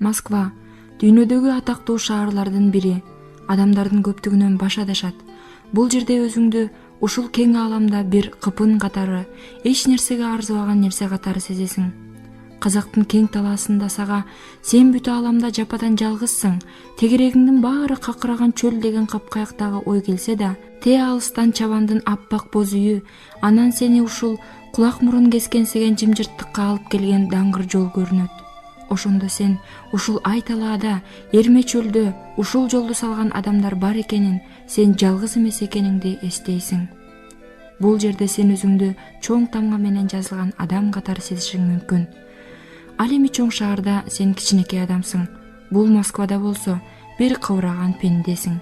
Москва дүйнөдөгү атактуу шаарлардын бири. Адамдардын көптүгүнөн баш адашат. Бул жерде өзүңдү ушул кең ааламда бир кыпын катары, эч нерсеге арзыбаган нерсе катары сезесиң. Казактын кең талаасында сага сен бүт ааламда жападан жалгызсың, тегерегиңдин баары какыраган чөл деген капкаяктагы ой келсе да, те алыстан чабандын аппак боз үйү, анан сени ушул кулак мурун кескенсеген жымжырттыкка алып келген даңгыр жол көрүнөт. Ошондо сен ушул ай талаада, эрме чөлдө ушул жолду салган адамдар бар экенин, сен жалгыз эмес экениңди эстейсиң. Бул жерде сен өзүңдү чоң тамга менен жазылган адам катары сезишиң мүмкүн. Ал эми чоң шаарда сен кичинекей адамсың. Бул Москвада болсо бир кыбыраган пендесиң.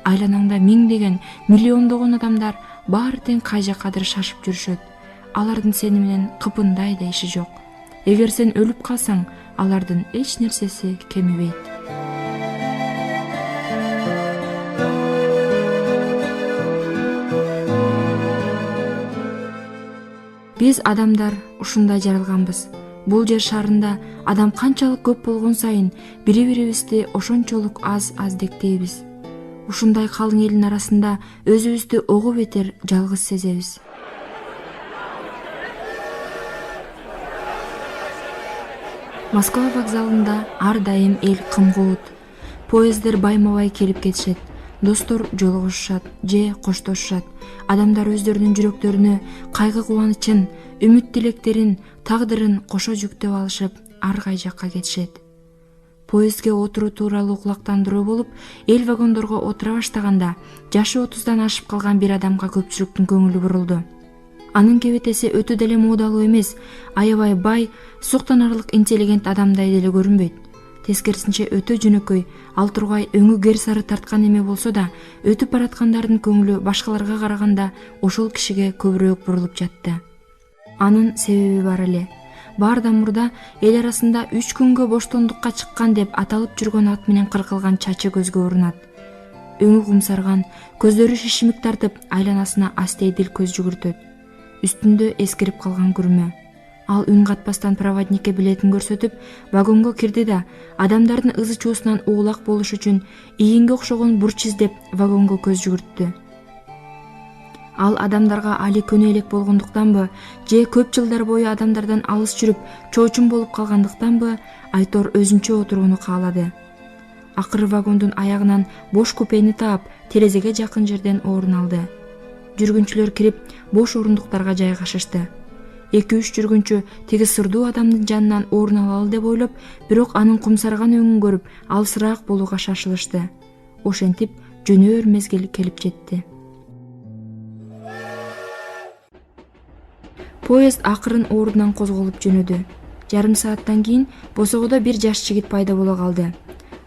Айланаңда миңдеген, миллиондогон адамдар баары тең кай жаккадыр шашып жүрүшөт. Алардын сени менен кыпындай да иши жок. Эгер сен өлүп калсаң, алардын эч нерсеси кемибейт. Биз адамдар ушундай жаралганбыз. Бул жер шарында адам канчалык көп болгон сайын бири-бирибизди ошончолук аз дектейбиз. Ушундай калың элдин арасында өзүбүздү ого бетер жалгыз сезебиз. Москва вокзалында ар дайым эл кым-куут. Поезддер байма-бай келип кетишет. Достор жолугушушат же коштошушат. Адамдар өздөрүнүн жүрөктөрүнө кайгы кубанычын, үмүт тилектерин, тагдырын кошо жүктөп алышып, ар кай жакка кетишет. Поездге отуруу тууралуу кулактандыруу болуп, эл вагондорго отура баштаганда, жашы 30-дан ашып калган бир адамга көпчүлүктүн көңүлү бурулду. Анын кебетеси өтө деле моодалуу эмес, аябай бай, суктанарлык интеллигент адамдай деле көрүнбөйт. Тескерисинче өтө жөнөкөй, ал тургай өңү гер сары тарткан эме болсо да, өтүп бараткандардын көңүлү башкаларга караганда ошол кишиге көбүрөөк бурулуп жатты. Анын себеби бар эле. Баардан мурда эл арасында 3 күнгө боштондукка чыккан деп аталып жүргөн ат менен кыркылган чачы көзгө урунат. Өңү кумсарган, көздөрү шишимик тартып, айланасына астейдил көз жүгүртөт. Үстүндө эскирип калган күрмө. Ал үн катпастан проводникке билетин көрсөтүп, вагонго кирди да, адамдардын ызы-чуусунан уулак болуш үчүн ийинге окшогон бурч издеп вагонго көз жүгүрттү. Ал адамдарга али көнө элек болгондуктанбы, же көп жылдар бою адамдардан алыс жүрүп, чоочун болуп калгандыктанбы, Айтор өзүнчө отурууну каалады. Акыры вагондун аягынан бош купени таап, терезеге жакын жерден орун алды. Жүргүнчүлөр кирип, бош орундуктарга жайгашышты. 2-3 жүргүнчү тиги сырдуу адамдын жанынан орун алалы деп ойлоп, бирок анын кумсарган өңүн көрүп, алысыраак болууга шашылышты. Ошентип жөнөөр мезгил келип жетти. Поезд акырын ордунан козголуп жөнөдү. Жарым сааттан кийин босогодо бир жаш жигит пайда боло калды.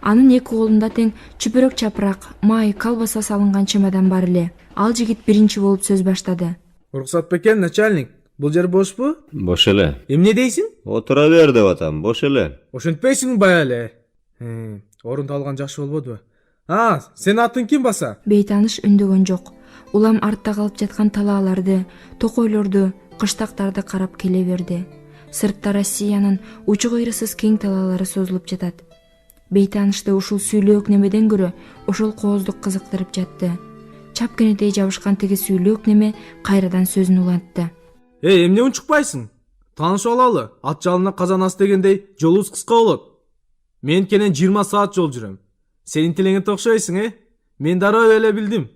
Анын эки колунда тең чүпүрөк чапырак, май, колбаса салынган чемодан бар эле. Ал жигит биринчи болуп сөз баштады. Уруксат бекен, начальник. Бул жер бошпу? Бош эле. Эмне дейсиң? Отура бер деп атам, бош эле. Ошентпейсиң бая эле. Орунду алган жакшы болбодубу? Сен атың ким баса? Бейтаныш үндөгөн жок. Улам артта калып жаткан талааларды, токойлорду, кыштактарды карап келе берди. Сыртта Россиянын учу кыйрысыз кең талаалары созулуп жатат. Бейтанышты ушул сүйлөөк немеден көрө ошол кооздук кызыктырып жатты. Чапкенедей жабышкан тиги сүйлөөк неме кайрадан сөзүн улантты. Эмне унчукпайсың? Таанышып алалы. Ат жалына казан ас дегендей жолубуз кыска болот. Мен кенен 20 саат жол жүрөм. Сен интеллигент окшойсуң, Мен дароо эле билдим.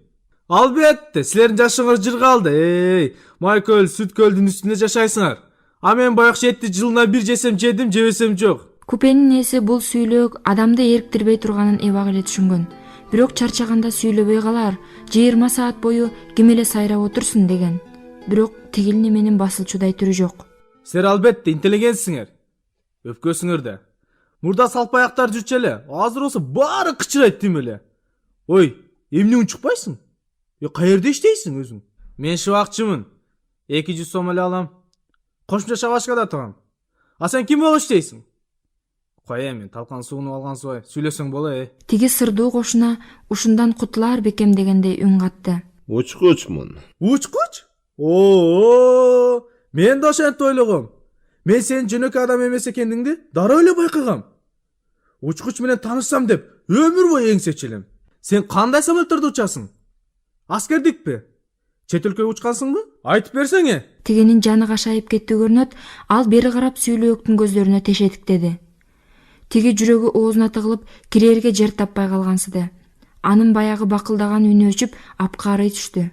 Албетте, силердин жашыңыз жыргалды. Майкөл, Сүткөлдүн үстүндө жашайсыңар. А мен баягы жетти жылына бир жесем жедим, жебесем жок. Купенин ээси бул сүйлөөк адамды эриктирбей турганын эбак эле түшүнгөн. Бирок чарчаганда сүйлөбөй калар, 20 саат бою ким эле сайрап отурсун деген. Бирок тигил неменин басылчудай түрү жок. Силер албетте интеллигентсиңер. Өпкөсүңөр да. Мурда салпаяктар жүрчү эле. Азыр болсо баары кычырайт тим эле. Ой, эмне унчукпайсың? Каерде иштейсиң өзүң? Мен шыбакчымын. 200 сом эле алам. Кошумча шабашкада турам. А сен ким болуп иштейсиң? Кой мен талкан сууну алган сой, сүйлөсөң боло. Тиги сырдуу кошуна ушундан кутулар бекем дегендей үн катты. Учкучмун. Учкуч? Мен да ошентип ойлогом. Мен сен жөнөкөй адам эмес экендиңди дароо эле байкагам. Учкуч менен таанышсам деп өмүр бою эңсечелем. Сен кандай самолеттерде учасың? Аскердикпи? Чет өлкөгө учкансыңбы? Айтып берсең. Тигинин жаны кашайып кетти көрүнөт. Ал бери карап сүйлөөктүн көздөрүнө тешетиктеди. Тиги жүрөгү оозуна тыгылып, кирерге жер таппай калгансыды. Анын баягы бакылдаган үнү өчүп, апкаарый түштү.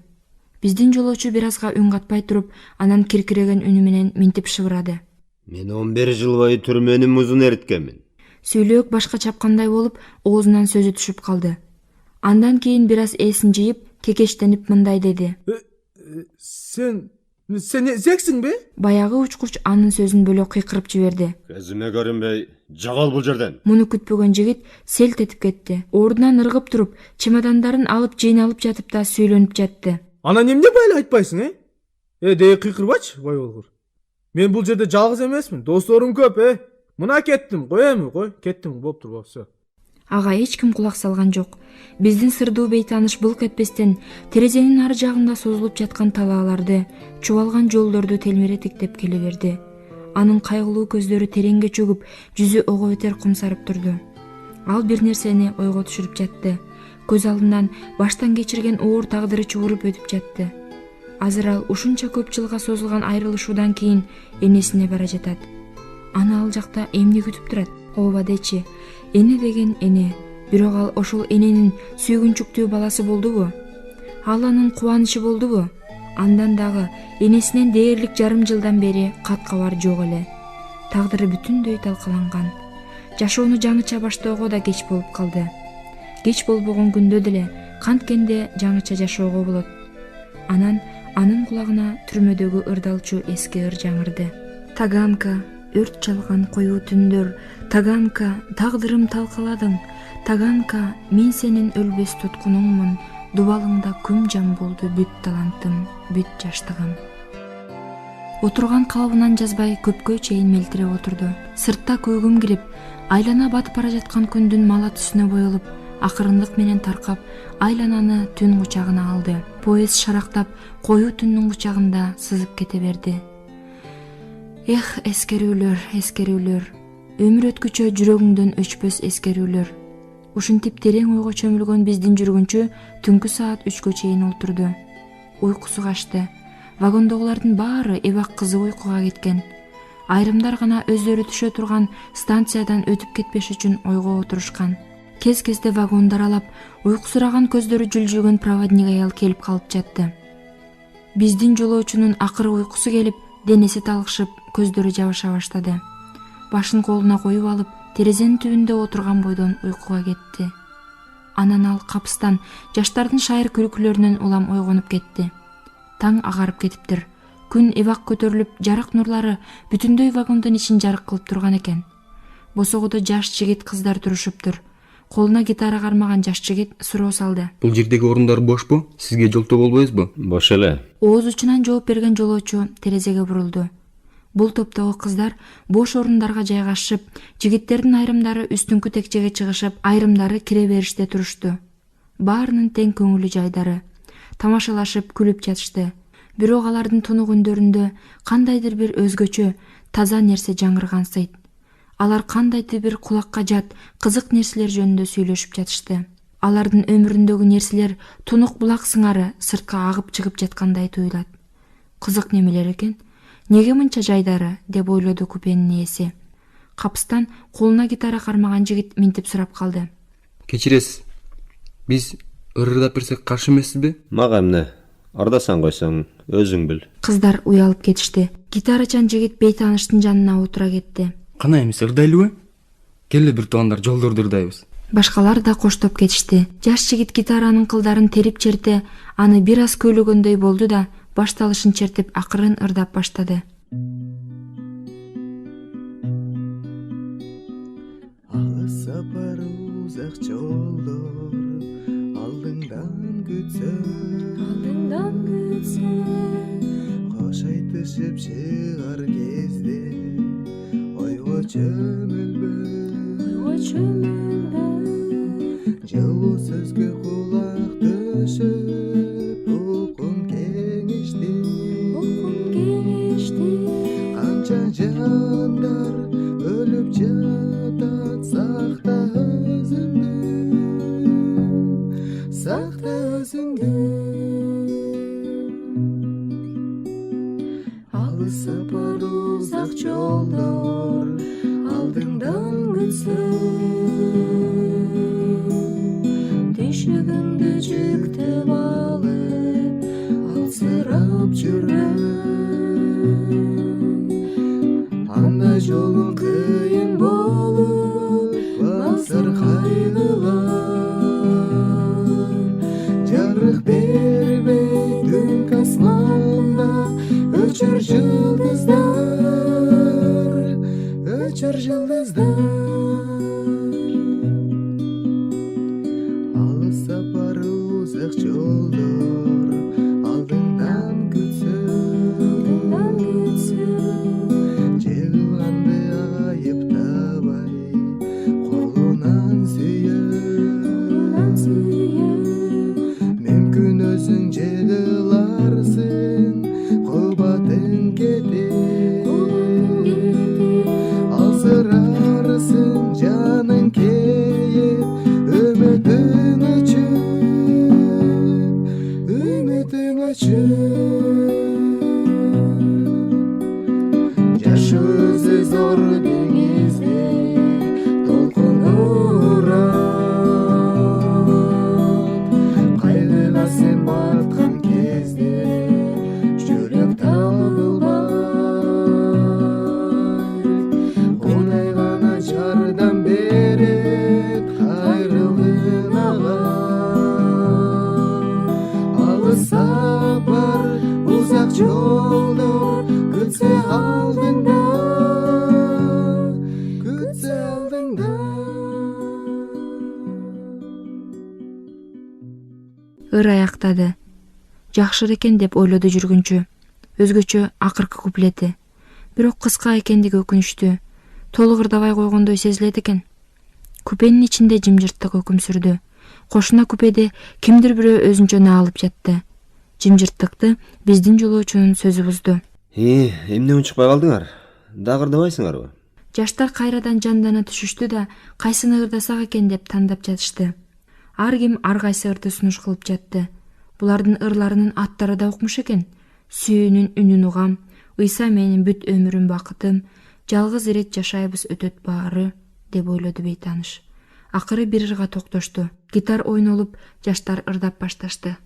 Биздин жолоочу бир азга үн катпай туруп, анан киркиреген үнү менен минтип шыбырады. Мен 11 жыл бою түрмөнү музун эриткенмин. Сүйлөөк башка чапкандай болуп, оозунан сөзү түшүп калды. Андан кийин бир аз эсин жыйып, кекештенип мындай деди. Сен зексиңби? Баягы учкуч анын сөзүн бөлөк кыйкырып жиберди. Көзүмө көрүнбөй, жагал бул жерден. Муну күтпөгөн жигит селт этип кетти. Ордунан ыргып туруп, чемодандарын алып жыйналып жатып да сүйлөнүп жатты. Анан эмне байла айтпайсың, Дей кыйкырбачы, бай болгур. Мен бул жерде жалгыз эмесмин, досторум көп, Мына кеттим, кой, кеттим, болуптур, всё. Ага эч ким кулак салган жок. Биздин сырдуу бейтаныш былк этпестен терезенин ар жагында созулуп жаткан талааларды, чубалган жолдорду телмиретиктеп келе берди. Анын кайгылуу көздөрү тереңге чөгүп, жүзү ого бетер кумсарып турду. Ал бир нерсени ойго түшүрүп жатты. Көз алдынан баштан кечирген оор тагдыры чугуруп өтүп жатты. Азыр ал ушунча көп жылга созулган айрылышуудан кийин энесине бара жатат. Аны ал жакта эмне күтүп турат? Ооба дечи, эне деген эне. Бирок ал ошол эненин сүйгүнчүктүү баласы болдубу? Ал анын кубанычы болдубу? Андан дагы энесинен дээрлик жарым жылдан бери кат кабар жок эле. Тагдыры бүтүндөй талкаланган. Жашоону жаңыча баштоого да кеч болуп калды. Кеч болбогон күндө деле канткенде жаңыча жашоого болот. Анан анын кулагына түрмөдөгү ырдалчу эски ыр жаңырды. Таганка, өрт чалган коюу түндөр, Таганка, тагдырым талкаладың. Таганка, мен сенин өлбөс туткунуңмун. Дубалыңда күм жам болду бүт талантым, бүт жаштыгым. Отурган калыбынан жазбай көпкө чейин мелтирип отурду. Сыртта көгүм кирип, айлана батып бара жаткан күндүн мала түсүнө боелуп, акырындык менен таркап, айлананы түн кучагына алды. Поезд шарактап, коюу түндүн кучагында сызып кете берди. Эх, эскерүүлөр. Өмүр өткүчө жүрөгүңдөн өчпөс эскерүүлөр. Ушинтип терең ойго чөмүлгөн биздин жүргүнчү түнкү саат 3кө чейин отурду. Уйкусу качты. Вагондогулардын баары эбак кызык уйкуга кеткен. Айрымдар гана өздөрү түшө турган станциядан өтүп кетпеш үчүн ойго отурушкан. Кез-кезде вагонду аралап, уйкусураган көздөрү жүлжүгөн проводник аял келип калып жатты. Биздин жолоочунун акыры уйкусу келип, денеси талкышып, көздөрү жабыша баштады. Башын колуна коюп алып, терезенин түбүндө отурган бойдон уйкуга кетти. Анан ал капыстан жаштардын шайыр күлкүлөрүнөн улам ойгонуп кетти. Таң агарып кетиптир. Күн эбак көтөрүлүп, жарык нурлары бүтүндөй вагондун ичин жарык кылып турган экен. Босогодо жаш жигит кыздар турушуптур. Колуна гитара кармаган жаш жигит суроо салды. Бул жердеги орундар бошпу? Сизге жолтоо болбойбузбу? Бош эле. Ооз учунан жооп берген жолоочу терезеге бурулду. Бул топтогу кыздар бош орундарга жайгашып, жигиттердин айрымдары үстүңкү текчеге чыгышып, айрымдары кире бериште турушту. Баарынын тең көңүлү жайдары. Тамашалашып, күлүп жатышты. Бирок алардын тунук үндөрүндө кандайдыр бир өзгөчө, таза нерсе жаңыргансыйт. Алар кандайдыр бир кулакка жат, кызык нерселер жөнүндө сүйлөшүп жатышты. Алардын өмүрүндөгү нерселер тунук булак сыңары сыртка агып чыгып жаткандай туюлат. Кызык немелер экен? Неге мынча жайдары, деп ойлоду купенин ээси. Капыстан колуна гитара кармаган жигит минтип сурап калды. Кечиресиз. Биз ырырдап берсек каршы эмессизби? Мага эмне? Ырдасаң койсоң, өзүң бил. Кыздар уялып кетишти. Гитарачан жигит бейтааныштын жанына отура кетти. Кана эмес ырдайлыбы? Келе бир туугандар жолдорду ырдайбыз. Башкалар да коштоп кетишти. Жаш жигит гитаранын кылдарын терип черте, аны бир аз көйлөгөндөй болду да, башталышын чертип акырын ырдап баштады. Алыс сапар узак жолдор, алдыңдан күтсө, кош айтышып чыгар кезде, ойго чөмүлбө, жылуу сөзгө кулак төшөп, укум кеңешти, канча жандар өлүп жатат, сакта сакта өзүңдү. Алыс сапар узак жолдор алдыңдан күтсө, түйшөгүңдү жүктөп алып алсырап жүргөн. Анда жолуң кыйын болуп басар кайгылар, жарык бербей түнкү асманда өчөр жылдыздар, өчөр жылдыздар. Алыс сапар узак жолдор алдыңдан күтсө, жыгылганды айыптабай колунан сүйөт. Мүмкүн өзүң жыгыларсың, кубатың кетет, алсырарсың жаның кейип, үмүтүң өчүп, үмүтүң өчүп. Жашоо өзү зор деңизде толкун урап, кайгыга сен баткан кезде жүрөк табылбай, кудай гана жардам берет кайрылгынага. Алыс сапар узак жолдор күтсө алдыңда, күтсө алдыңда. Ыр аяктады. Жакшыр экен деп ойлоду жүргүнчү. Өзгөчө акыркы куплети. Бирок кыска экендиги өкүнүчтүү. Толук ырдабай койгондой сезилет экен. Купенин ичинде жымжырттык өкүм сүрдү. Кошуна купеде кимдир бирөө өзүнчө наалып жатты. Жымжырттыкты биздин жолоочунун сөзү бузду. Эмне унчукпай калдыңар? Дагы ырдабайсыңарбы? Жаштар кайрадан жандана түшүштү да кайсыны ырдасак экен деп тандап жатышты. Ар ким ар кайсы ырды сунуш кылып жатты. Булардын ырларынын аттары да укмуш экен. Сүйүүнүн үнүн угам, ыйса менин бүт өмүрүм бакытым, жалгыз ирет жашайбыз өтөт баары, деп ойлоду бейтаныш. Акыры бир ырга токтошту. Гитар ойнолуп, жаштар ырдап башташты.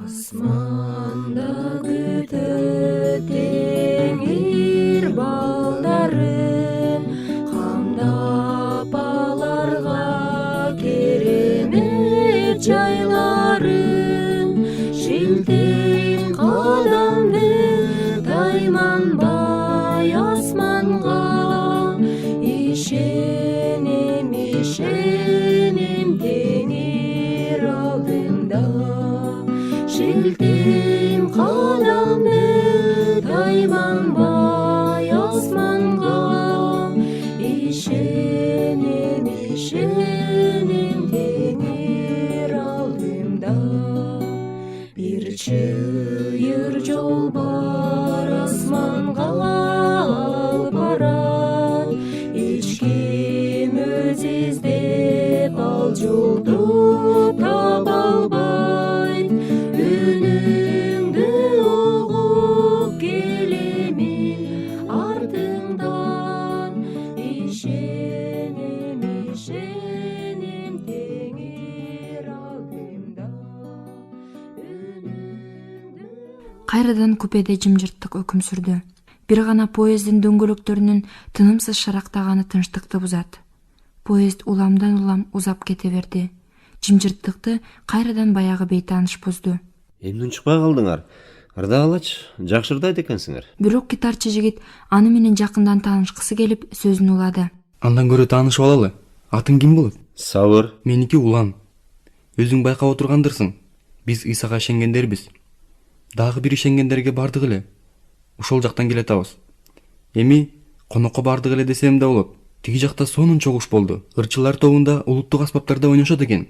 Асманда күтөт теңир балдарын, камдап аларга керемет жайларын. Шилтең кадамды тайманбай асманга, ишенем, ишенем теңир алдында. Шилтең кадамды тайманбай асманга, ишенем, ишенем теңир алдында. Бир чыйыр жол бар асманга алып барат, эч ким өз издеп ал жолду таба албайт. Үнүңдү угуп келемин артыңдан, ишенем, ишенем теңир алдымда. Кайрадан купеде жымжырттык өкүм сүрдү. Бир гана поездин дөңгөлөктөрүнүн тынымсыз шарактаганы тынчтыкты бузат. Поезд уламдан улам узап кете берди. Жымжырттыкты кайрадан баягы бейтаныш бузду. Эмне унчукпай калдыңар? Ырдагалачы, жакшы ырдайт экенсиңер. Бирок гитарчы жигит аны менен жакындан таанышкысы келип сөзүн улады. Андан көрө таанышып алалы. Атың ким болот? Сабыр. Меники Улан. Өзүң байкап отургандырсың. Биз Исага ишенгендербиз. Дагы бир ишенгендерге бардык эле. Ошол жактан келатабыз. Эми конокко бардык эле десем да болот. Тиги жакта сонун чогуш болду. Ырчылар тобунда улуттук аспаптарда ойношот экен.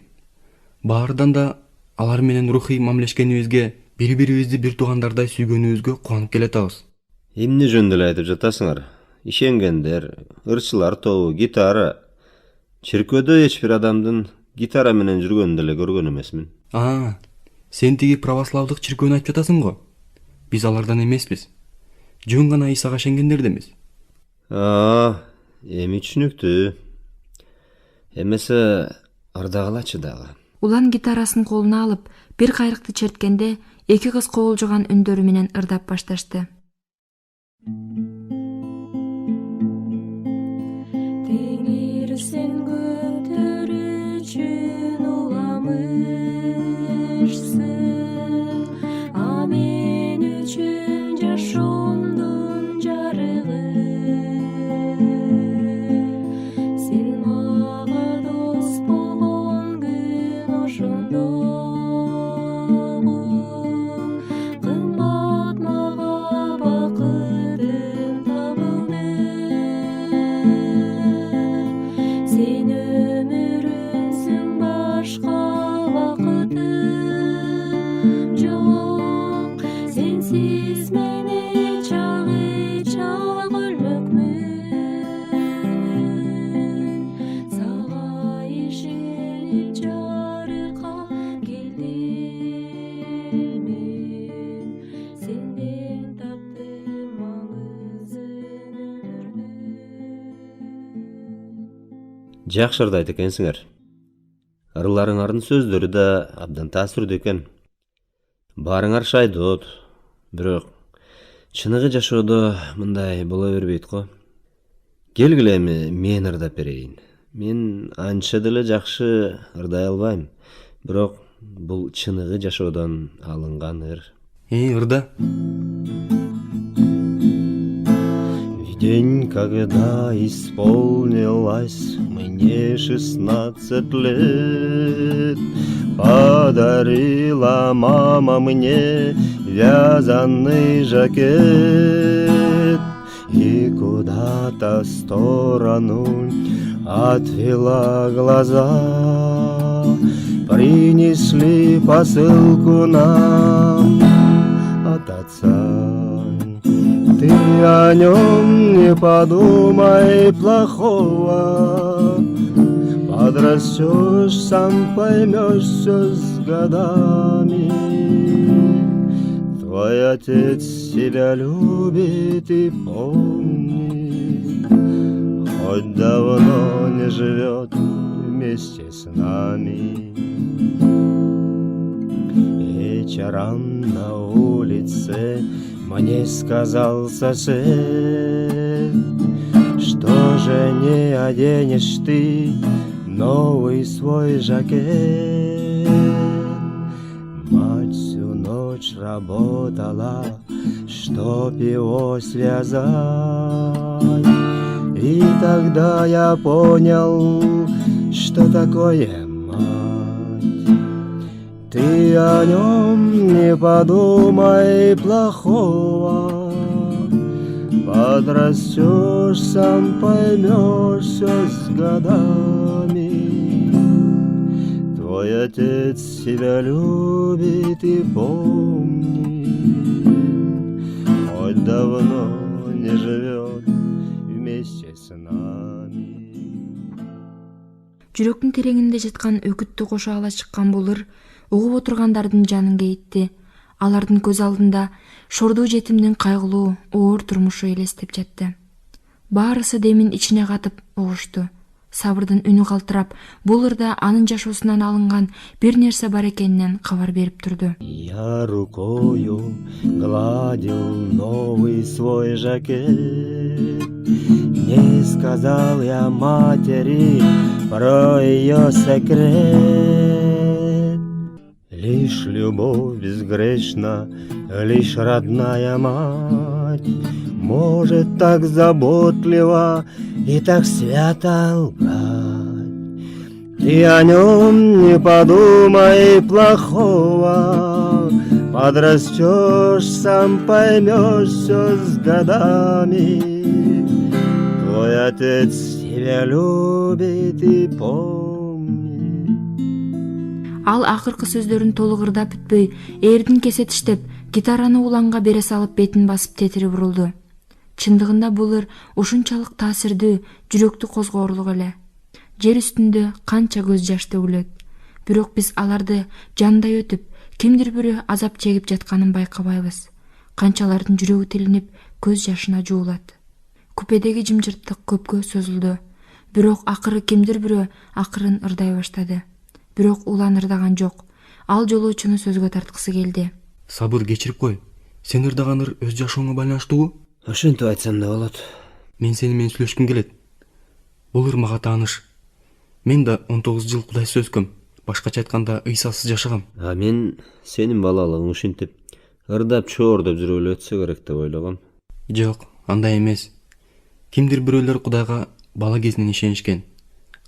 Баарыдан да алар менен рухий мамилешкенибизге, бири-бирибизди бир туугандардай сүйгөнүбүзгө кубанып келатабыз. Эмне жөнүндө эле айтып жатасыңар? ишенгендер, ырчылар тобу, гитара. Чиркөөдө эч бир адамдын гитара менен жүргөнүн деле көргөн эмесмин. Сен тиги православдык чиркөөнү айтып жатасың го? Биз алардан эмеспиз. Жөн гана Исага ишенгендерденбиз. Эми түшүнүктүү. Эмесе ырдагылачы дагы. Улан гитарасын колуна алып, бир кайрыкты черткенде, эки кыз коолжогон үндөрү менен ырдап башташты. Теңир сен көтөрүүчүн уламышсың, а мен үчүн жашоомдун жарыгы. Сен мага дос болгон күн ошондогу, кымбат мага бакытым табылды. Сен өмүрүмсүң, башка бакытым жок. Сенсиз мен чак өлмөкмүн. Сага ишенип жарыкка келдим мен. Сенден таптым маңызын өмүрдүн. Жакшы ырдайт экенсиңер. Ырларыңардын сөздөрү да абдан таасирдүү экен. Баарыңар шайдоот, бирок чыныгы жашоодо мындай боло бербейт го. Келгиле эми мен ырдап берейин. Мен анча деле жакшы ырдай албайм, бирок бул чыныгы жашоодон алынган ыр. Ырда. В день, когда исполнилось мне 16 лет, подарила мама мне вязаный жакет и куда-то в сторону отвела глаза. Принесли посылку нам от отца. Ты о нем не подумай плохого, подрастешь, сам поймешь все с годами. Твой отец тебя любит и помнит, хоть давно не живет вместе с нами. Вечером на улице мне сказал сосед, что же не оденешь ты новый свой жакет. Мать всю ночь работала, чтоб его связать, и тогда я понял, что такое мать. Ты о нем не подумай плохого, подрастешь, сам поймешь все с годами. Твой отец тебя любит и помнит, хоть давно не живет вместе с нами. Жүрөктүн тереңинде жаткан өкүттү кошо ала чыккан бул ыр угуп отургандардын жанын кейитти. Алардын көз алдында шордуу жетимдин кайгылуу, оор турмушу элестеп жатты. Баарысы демин ичине катып угушту. Сабырдын үнү калтырап, бул ырда анын жашоосунан алынган бир нерсе бар экенинен кабар берип турду. Я рукою гладил новый свой жакет, не сказал я матери про ее секрет. Лишь любовь безгрешна, лишь родная мать может так заботливо и так свято лгать. Ты о нем не подумай плохого, подрастешь, сам поймешь все с годами. Твой отец тебя любит и помнит. Ал акыркы сөздөрүн толук ырдап бүтпөй, эрдин кесе тиштеп, гитараны уланга бере салып бетин басып тетири бурулду. Чындыгында бул ыр ушунчалык таасирдүү, жүрөктү козгоорлук эле. Жер үстүндө канча көз жаш төгүлөт. Бирок биз аларды жандай өтүп, кимдир бирөө азап чегип жатканын байкабайбыз. Канчалардын жүрөгү тилинип, көз жашына жуулат. Купедеги жымжырттык көпкө созулду. Бирок акыры кимдир бирөө акырын ырдай баштады. Бирок улан ырдаган жок. Ал жолоочуну сөзгө тарткысы келди. Сабыр, кечирип кой. Сен ырдаган ыр өз жашооңо байланыштуубу? Ошентип айтсам да болот. Мен сени менен сүйлөшкүм келет. Бул ыр мага тааныш. Мен да 19 жыл кудайсыз өскөм. Башкача айтканда ыйсасыз жашагам. А мен сенин балалыгың ушинтип ырдап чоордоп жүрүп эле өтсө керек деп ойлогом. Жок, андай эмес. Кимдир бирөөлөр Кудайга бала кезинен ишенишкен,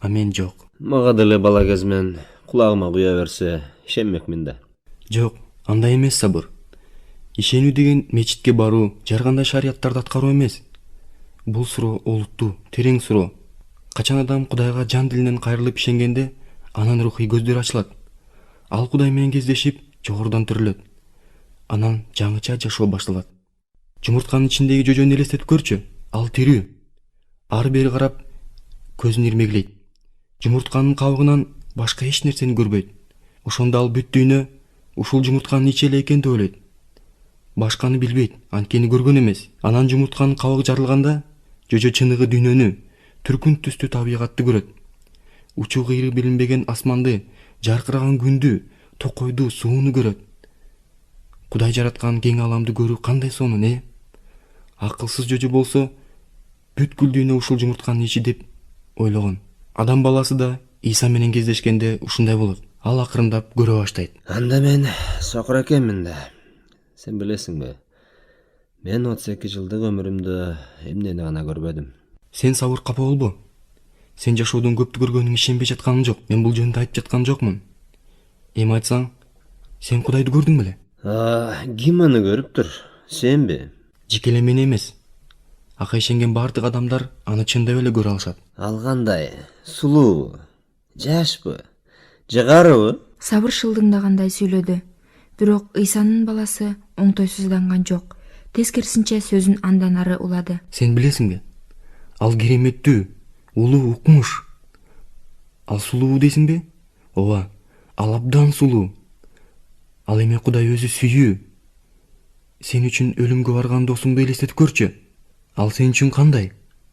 а мен жок. Мага деле бала кезимен кулагыма куя берсе ишенмекмин да. Жок, андай эмес, Сабыр. Ишенүү деген мечитке баруу, жар кандай шарияттарды аткаруу эмес. Бул суроо олуттуу, терең суроо. Качан адам Кудайга жан дилинен кайрылып ишенгенде, анын рухий көздөрү ачылат. Ал Кудай менен кездешип, жогорудан тирилет. Анан жаңыча жашоо башталат. Жумуртканын ичиндеги жөжөнү элестетип көрчү. Ал тирүү. Ары бери карап, көзүн ирмеглейт. Жумуртканын кабыгынан башка эч нерсени көрбөйт. Ошондо ал бүт дүйнө ушул жумуртканын ичи эле экен деп ойлойт. Башканы билбейт, анткени көргөн эмес. Анан жумуртканын кабыгы жарылганда, жөжө чыныгы дүйнөнү, түркүн түстүү табигатты көрөт. Учу кыйры билинбеген асманды, жаркыраган күндү, токойду, сууну көрөт. Кудай жараткан кең аламды көрүү кандай сонун, Акылсыз жөжө болсо, бүткүл дүйнө ушул жумуртканын ичи деп ойлогон. Адам баласы да Иса менен кездешкенде ушундай болот. Ал акырындап көрө баштайт. Анда мен сокур экенмин да. Сен билесиңби? Мен 32 жылдык өмүрүмдө эмнени гана көрбөдүм. Сен Сабыр, капа болбо. Сен жашоодон көптү көргөнүңө ишенбей жатканың жок. Мен бул жөнүндө айтып жаткан жокмун. Эми айтсаң, сен Кудайды көрдүң беле? Ким аны көрүптүр? Сенби? Жеке эле мен эмес. Ага ишенген бардык адамдар аны чындап эле көрө алышат. Ал кандай? Сулуубу? Жашпы? Жыгарыбы? Сабыр шылдыңдагандай сүйлөдү. Бирок Ыйсанын баласы оңтойсузданган жок. Тескерисинче сөзүн андан ары улады. Сен билесиңби? Ал кереметтүү, улуу укмуш. Ал сулуу дейсиңби? Ооба, ал абдан сулуу. Ал эми Кудай өзү сүйүү. Сен үчүн өлүмгө барган досуңду элестетип көрчү. Ал сен үчүн кандай?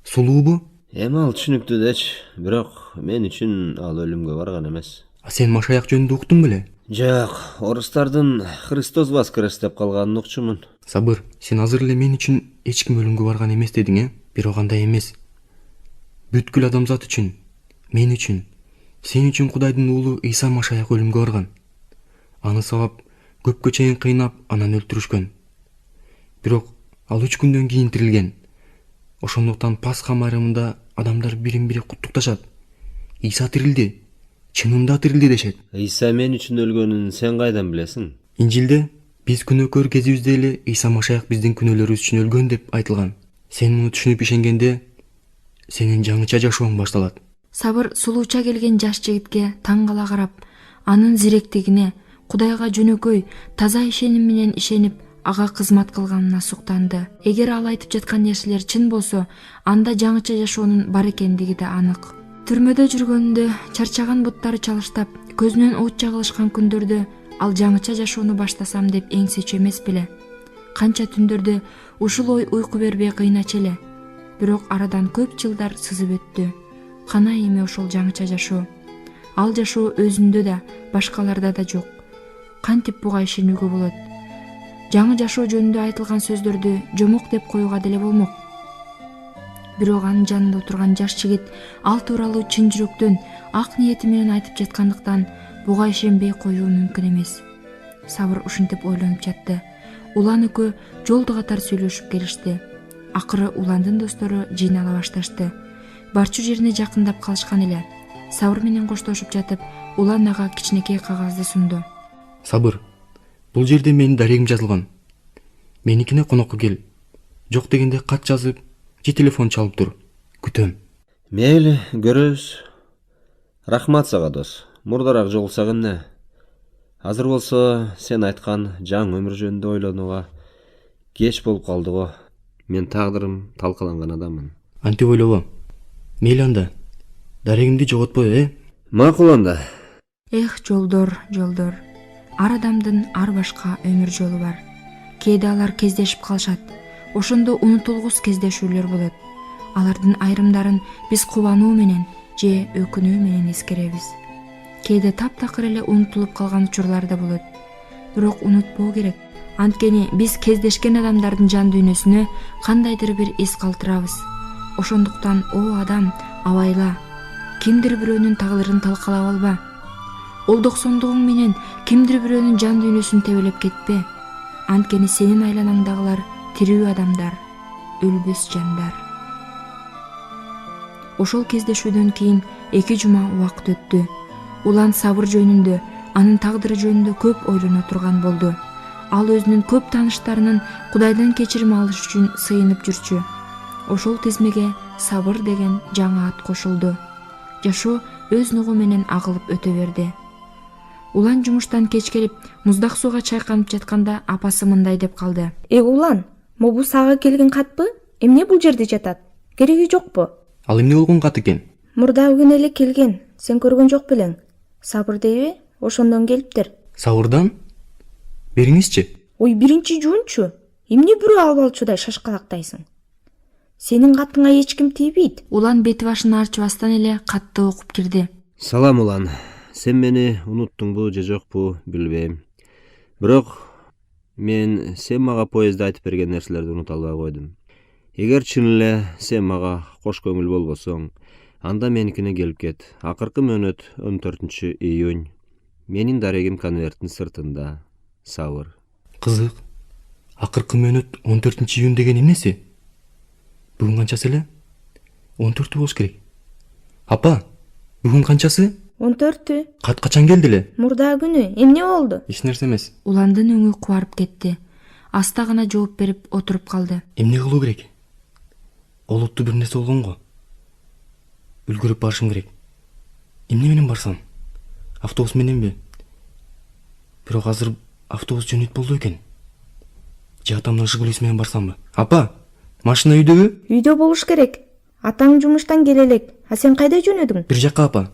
Сулуубу? Эми ал түшүнүктүү дечи, бирок мен үчүн ал өлүмгө барган эмес. А сен Машаяк жөнүндө уктуң беле? Жок, орустардын Христос воскрес деп калганын укчумун. Сабыр, сен азыр эле мен үчүн эч ким өлүмгө барган эмес дедиң, Бирок андай эмес. Бүткүл адамзат үчүн, мен үчүн, сен үчүн Кудайдын уулу Иса Машаяк өлүмгө барган. Аны сабап көпкө чейин кыйнап, анан өлтүрүшкөн. Бирок ал 3 күндөн кийин тирилген. Ошондуктан Пасха майрамында адамдар бирин-бири куттукташат. Иса тирилди, чынында тирилди дешет. Иса мен үчүн өлгөнүн сен кайдан билесиң? Инжилде биз күнөөкөр кезибизде эле Иса Машаяк биздин күнөөлөрүбүз үчүн өлгөн деп айтылган. Сен муну түшүнүп ишенгенде сенин жаңыча жашооң башталат. Сабыр сулууча келген жаш жигитке таң кала карап, анын зиректигине, Кудайга жөнөкөй, таза ишеним менен ишенип, ага кызмат кылганына суктанды. Эгер ал айтып жаткан нерселер чын болсо, анда жаңыча жашоонун бар экендиги да анык. Түрмөдө жүргөнүндө чарчаган буттары чалыштап, көзүнөн от чагылышкан күндөрдө ал жаңыча жашоону баштасам деп эңсечү эмес беле. Канча түндөрдө ушул ой уйку бербей кыйначу эле. Бирок арадан көп жылдар сызып өттү. Кана эми ошол жаңыча жашоо. Ал жашоо өзүндө да, башкаларда да жок. Кантип буга ишенүүгө болот? Жаңы жашоо жөнүндө айтылган сөздөрдү жомок деп коюуга деле болмок. Бирок анын жанында отурган жаш жигит ал тууралуу чын жүрөктөн, ак ниети менен айтып жаткандыктан буга ишенбей коюу мүмкүн эмес. Сабыр ушинтип ойлонуп жатты. Улан экөө жолду катар сүйлөшүп келишти. Акыры Уландын достору жыйнала башташты. Барчу жерине жакындап калышкан эле. Сабыр менен коштошуп жатып, Улан ага кичинекей кагазды сунду. Сабыр, бул жерде менин дарегим жазылган. Меникине конокко кел. Жок дегенде кат жазып, же телефон чалып тур. Күтөм. Мейли, көрөбүз. Рахмат сага дос. Мурдараак жолуксак эмне? Азыр болсо сен айткан жаңы өмүр жөнүндө ойлонууга кеч болуп калды го. Мен тагдырым талкаланган адаммын. Антип ойлобо. Мейли анда. Дарегимди жоготпой, Макул анда. Эх, жолдор. Ар адамдын ар башка өмүр жолу бар. Кээде алар кездешип калышат. Ошондо унутулгус кездешүүлөр болот. Алардын айрымдарын биз кубануу менен же өкүнүү менен эскеребиз. Кээде таптакыр эле унутулуп калган учурлар да болот. Бирок унутпоо керек. Анткени биз кездешкен адамдардын жан дүйнөсүнө кандайдыр бир эс калтырабыз. Ошондуктан о адам, абайла. Кимдир бирөөнүн тагдырын талкалап алба. Олдоксондугуң менен кимдир бирөөнүн жан дүйнөсүн тебелеп кетпе. Анткени сенин айланаңдагылар тирүү адамдар, өлбөс жандар. Ошол кездешүүдөн кийин 2 жума убакыт өттү. Улан сабыр жөнүндө, анын тагдыры жөнүндө көп ойлоно турган болду. Ал өзүнүн көп тааныштарынын Кудайдан кечирим алыш үчүн сыйынып жүрчү. Ошол тизмеге сабыр деген жаңы ат кошулду. Жашоо өз нугу менен агылып өтө берди. Улан жумуштан кеч келип, муздак сууга чайканып жатканда апасы мындай деп калды. Улан, могу сага келген катпы? Эмне бул жерде жатат? Кереги жокпу? Ал эмне болгон кат экен? Мурдагы күнү эле келген. Сен көргөн жок белең? Сабыр дейби? Ошондон келиптир. Сабырдан? Бериңизчи. Ой, биринчи жуунчу. Эмне бирөө албалчудай шашкалактайсың? Сенин катыңа эч ким тийбейт. Улан бети башын арчыбастан эле катты окуп кирди. Салам улан. Сен мени унуттуңбу же жокпу билбейм. Бирок мен сен мага поездда айтып берген нерселерди унута албай койдум. Эгер чын эле сен мага кош көңүл болбосоң, анда меникине келип кет. Акыркы мөөнөт 14 июнь. Менин дарегим конверттин сыртында. Сабыр. Кызык. Акыркы мөөнөт 14 июнь деген эмнеси? Бүгүн канчасы эле? 14 болуш керек. Апа, бүгүн канчасы? 14. Кат качан келди эле? Мурдагы күнү эмне болду? Эч нерсе эмес. Уландын өңү кубарып кетти. Аста гана жооп берип отуруп калды. Эмне кылуу керек? Олуттуу бир нерсе болгонго. Үлгүрүп барышым керек. Эмне менен барсам? Автобус мененби? Бирок азыр автобус жөнөйт болду экен. Же атамдын Жигулиси менен барсамбы? Апа, машина үйдөгү? Үйдө болуш керек. Атаң жумуштан келе элек. А сен кайда жөнөдүң? Бир жакка апа.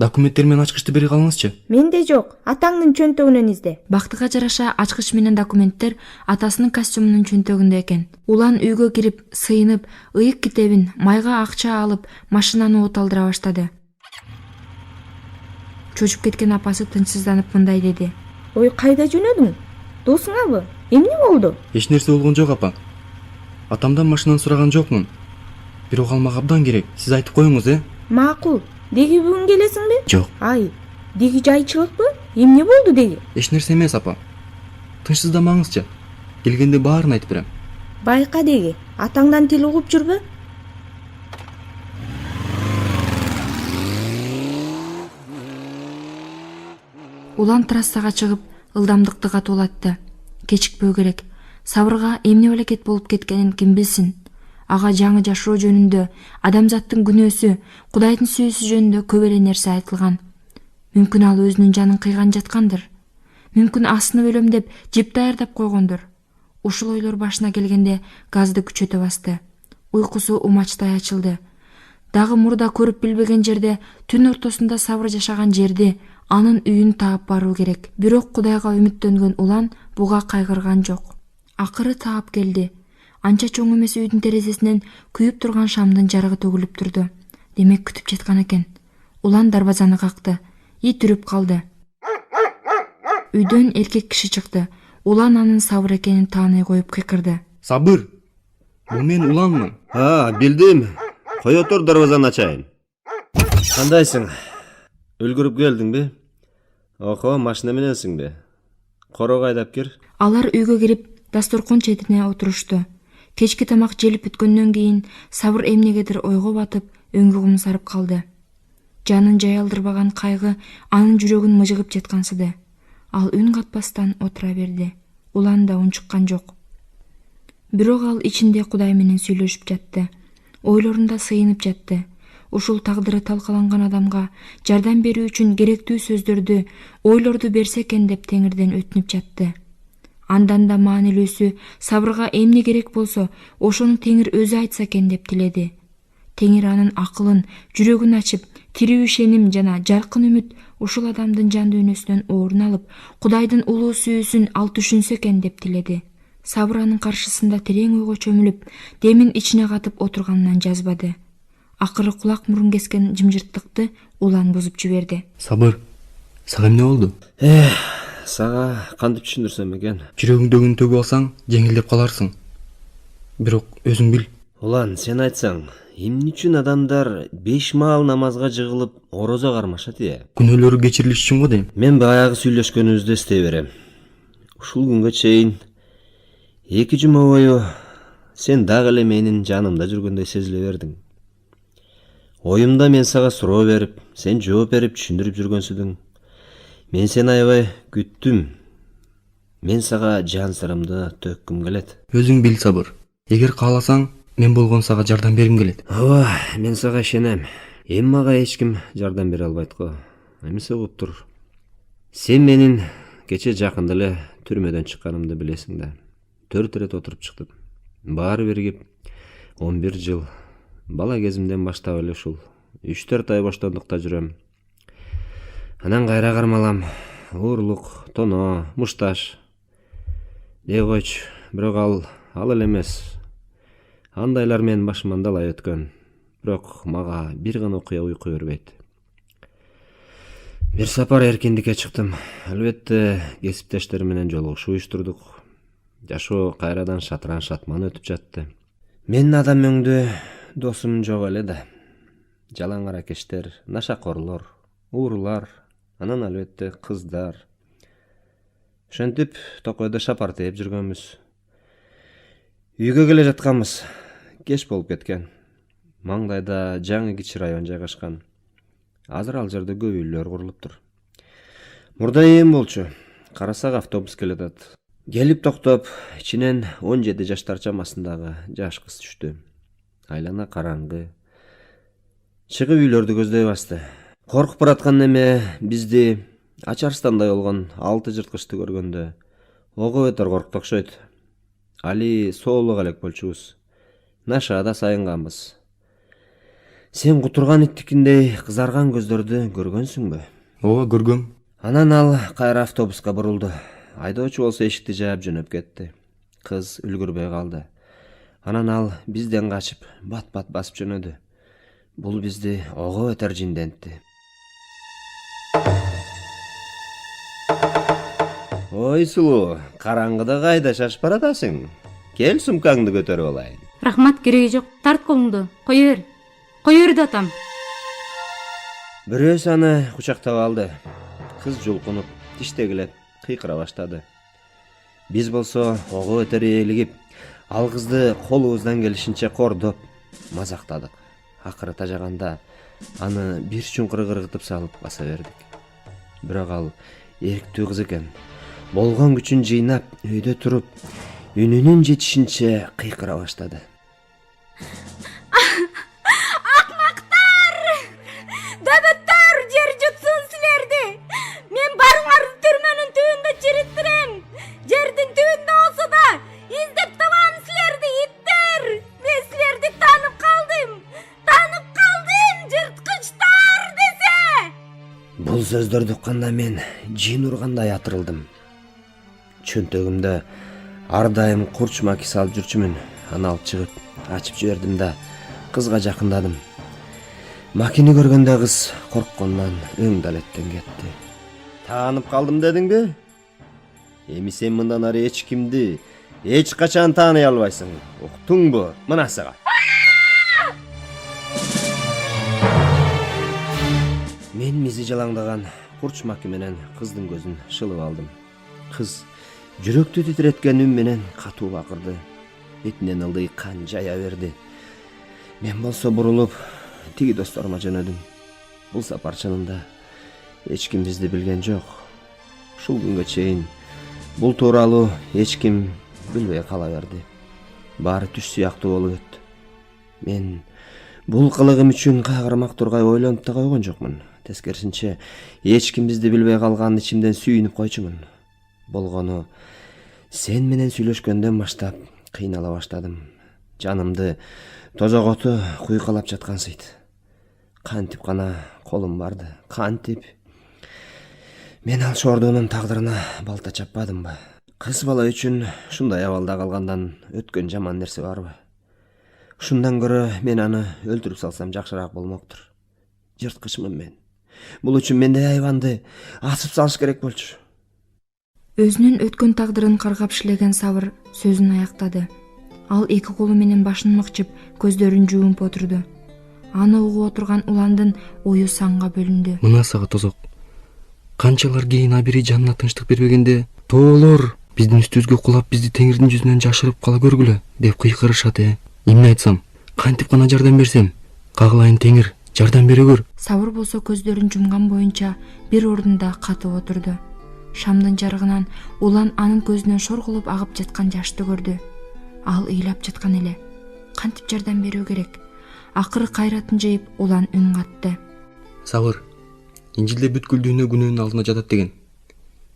Документтер менен ачкычты бере калыңызчы. Менде жок. Атаңдын чөнтөгүнөн изде. Бактыга жараша ачкыч менен документтер атасынын костюмунун чөнтөгүндө экен. Улан үйгө кирип, сыйынып, ыйык китебин, майга акча алып, машинаны оталдыра баштады. Чочуп кеткен апасы тынчсызданып мындай деди. Ой, кайда жөнөдүң? Досуңабы? Эмне болду? Эч нерсе болгон жок апа. Атамдан машинаны сураган жокмун. Бирок ал мага абдан керек. Сиз айтып коюңуз, Макул. Деги бүгүн келесиңби? Жок. Ай, деги жайчылыкпы? Эмне болду деги? Эч нерсе эмес апа. Тынчсыздамаңызчы. Келгенде баарын айтып берем. Байка деги, атаңдан тил угуп жүрбү? Улан трассага чыгып, ылдамдыкты катуулатты. Кечикпөө керек. Сабырга эмне балекет болуп кеткенин ким билсин? Ага жаңы жашоо жөнүндө, адамзаттын күнөөсү, Кудайдын сүйүүсү жөнүндө көп эле нерсе айтылган. Мүмкүн ал өзүнүн жанын кыйган жаткандыр. Мүмкүн асынып өлөм деп жип даярдап койгондур. Ушул ойлор башына келгенде газды күчөтө басты. Уйкусу умачтай ачылды. Дагы мурда көрүп билбеген жерде, түн ортосунда сабыр жашаган жерди, анын үйүн таап баруу керек. Бирок Кудайга үмүттөнгөн Улан буга кайгырган жок. Акыры таап келди. Анча чоң эмес үйдүн терезесинен күйүп турган шамдын жарыгы төгүлүп турду. Демек күтүп жаткан экен. Улан дарбазаны какты. Ит үрүп калды. Үйдөн эркек киши чыкты. Улан анын Сабыр экенин тааный коюп кыйкырды. Сабыр. Бул мен Уланмын. Билдим. Кое тур, дарбазаны ачайын. Кандайсың? Үлгүрүп келдиңби? Охо, машина мененсиңби? Корого айдап кир. Алар үйгө кирип, дасторкон четине отурушту. Кечки тамак желип бүткөндөн кийин Сабыр эмнегедир ойго батып, өңгө кумсарып калды. Жанын жай алдырбаган кайгы анын жүрөгүн мыжыгып жаткансыды. Ал үн катпастан отура берди. Улан да унчуккан жок. Бирок ал ичинде Кудай менен сүйлөшүп жатты. Ойлорунда сыйынып жатты. Ушул тагдыры талкаланган адамга жардам берүү үчүн керектүү сөздөрдү, ойлорду берсе экен деп Теңирден өтүнүп жатты. Андан да маанилүүсү сабырга эмне керек болсо ошону Теңир өзү айтса экен деп тиледи. Теңир анын акылын, жүрөгүн ачып, тирүү ишеним жана жаркын үмүт ушул адамдын жан дүйнөсүнөн орун алып, Кудайдын улуу сүйүүсүн ал түшүнсө экен деп тиледи. Сабыр анын каршысында терең ойго чөмүлүп, демин ичине катып отурганынан жазбады. Акыры кулак мурун кескен жымжырттыкты улан бузуп жиберди. Сабыр, сага эмне болду? Сага кантип түшүндүрсөм экен? Жүрөгүңдөгүн төгүп алсаң, жеңилдеп каларсың. Бирок өзүң бил. Улан, сен айтсаң, эмне үчүн адамдар 5 маал намазга жыгылып, орозо кармашат ие? Күнөөлөрү кечирилиш үчүн го дейм. Мен баягы сүйлөшкөнүбүздү эстей берем. Ушул күнгө чейин 2 жума бою сен дагы эле менин жанымда жүргөндөй сезиле бердиң. Оюмда мен сага суроо берип, сен жооп берип түшүндүрүп жүргөнсүдүң. Мен сени аябай күттүм. Мен сага жан сырымды төккүм келет. Өзүң бил, Сабыр. Эгер кааласаң, мен болгон сага жардам бергим келет. Ооба, мен сага ишенем. Эми мага эч ким жардам бере албайт го. Эмесе болуп тур? Сен менин кече жакында эле түрмөдөн чыкканымды билесиң да. 4 ирет отуруп чыктым. Баары биригип 11 жыл. Бала кезимден баштап эле ушул 3-4 ай боштондукта жүрөм. Анан кайра кармалам, уурлук, тоно, мушташ. Дей койчу, бирок ал эле эмес. Андайлар менин башыман далай өткөн. Бирок мага бир гана окуя уйку бербейт. Бир сапар эркиндикке чыктым. Албетте, кесиптештерим менен жолугушуу уюштурдук. Жашоо кайрадан шатран шатман өтүп жатты. Менин адам өңдүү досум жок эле да. Жалаң аракештер, нашакорлор, уурулар, анан албетте кыздар. Ошентип Токойдо шапар тээп жүргөнбүз. Үйгө келе жатканбыз. Кеч болуп кеткен. Маңдайда жаңы кичи район жайгашкан. Азыр ал жерде көп үйлөр курулуптур. Мурда ээн болчу. Карасак автобус келатат. Келип токтоп, ичинен 17 жаштар чамасындагы жаш кыз түштү. Айлана караңгы. Чыгып үйлөрдү көздөй басты. Коркуп бараткан неме бизди Ачарстандай болгон 6 жырткычты көргөндө ого бетер коркуп окшойт. Али соолук элек болчубуз. Нашада сайынганбыз. Сен кутурган иттикиндей кызарган көздөрдү көргөнсүңбү? Ооба, көргөм. Анан ал кайра автобуска бурулду. Айдоочу болсо эшикти жаап жөнөп кетти. Кыз үлгүрбөй калды. Анан ал бизден качып, бат-бат басып жөнөдү. Бул бизди ого бетер жиндентти. Ой сулуу, караңгыда кайда шашып баратасың? Кел сумкаңды көтөрүп алайын. Рахмат, кереги жок. Тарт колуңду. Кое бер атам. Бирөөсү аны кучактап алды. Кыз жулкунуп, тиштегилеп, кыйкыра баштады. Биз болсо ого бетер ээлигип, ал кызды колубуздан келишинче кордоп, мазактадык. Акыры тажаганда аны бир чуңкурга ыргытып салып баса бердик. Бирок ал эрктүү кыз экен. Болгон күчүн жыйнап, өйдө туруп, үнүнүн жетишинче кыйкыра баштады. Акмактар! Дөбөттөр, жер жутсун силерди. Мен барыңарды түрмөнүн түбүндө чириттирем. Жердин түбүндө болсо да издеп табам силерди, иттер. Мен силерди танып калдым. Жырткычтар десе. Бул сөздөрдү укканда мен жин ургандай атырылдым. Чөнтөгүмдө ар дайым курч маки салып жүрчүмүн. Аны алып чыгып, ачып жибердим да кызга жакындадым. Макини көргөндө кыз корккондон өң далеттен кетти. Таанып калдым дедиңби? Эми сен мындан ары эч кимди эч качан тааный албайсың. Уктуңбу? Мына сага. Мен мизи жалаңдаган курч маки менен кыздын көзүн шылып алдым. Кыз жүрөктү титиреткен үн менен катуу бакырды. Бетинен ылдый кан жая берди. Мен болсо бурулуп, тиги досторума жөнөдүм. Бул сапар чынында эч ким бизди билген жок. Ушул күнгө чейин бул тууралуу эч ким билбей кала берди. Баары түш сыяктуу болуп өттү. Мен бул кылыгым үчүн кайгырмак тургай ойлонуп да койгон жокмун. Тескерисинче, эч ким бизди билбей калганын ичимден сүйүнүп койчумун. Болгону Сен менен сүйлөшкөндөн баштап кыйнала баштадым. Жанымды тозоготу куйкалап жаткансыйт. Кантип гана колум барды, кантип. Мен ал шордунун тагдырына балта чаппадымбы? Кыз бала үчүн ушундай абалда калгандан өткөн жаман нерсе барбы? Ушундан көрө мен аны өлтүрүп салсам жакшыраак болмоктур. Жырткычмын мен. Бул үчүн мендей айбанды асып салыш керек болчу. Өзүнүн өткөн тагдырын каргап шилеген Сабыр сөзүн аяктады. Ал эки колу менен башын мыкчып, көздөрүн жуумп отурду. Аны угуп отурган Уландын ою санга бөлүндү. Мына сага тозок. Канчалар кийин абири жанына тынчтык бербегенде, тоолор биздин үстүбүзгө кулап бизди теңирдин жүзүнөн жашырып кала көргүлө деп кыйкырышат. Эмне айтсам, кантип гана жардам берсем, кагылайын теңир, жардам бере көр. Сабыр болсо көздөрүн жумган боюнча бир ордунда катып отурду. Шамдын жарыгынан Улан анын көзүнөн шоргулуп агып жаткан жашты көрдү. Ал ыйлап жаткан эле. Кантип жардам берүү керек? Акыры кайратын жыйып Улан үн катты. Сабыр, Инжилде бүткүл дүйнө күнөөнүн алдына жатат деген.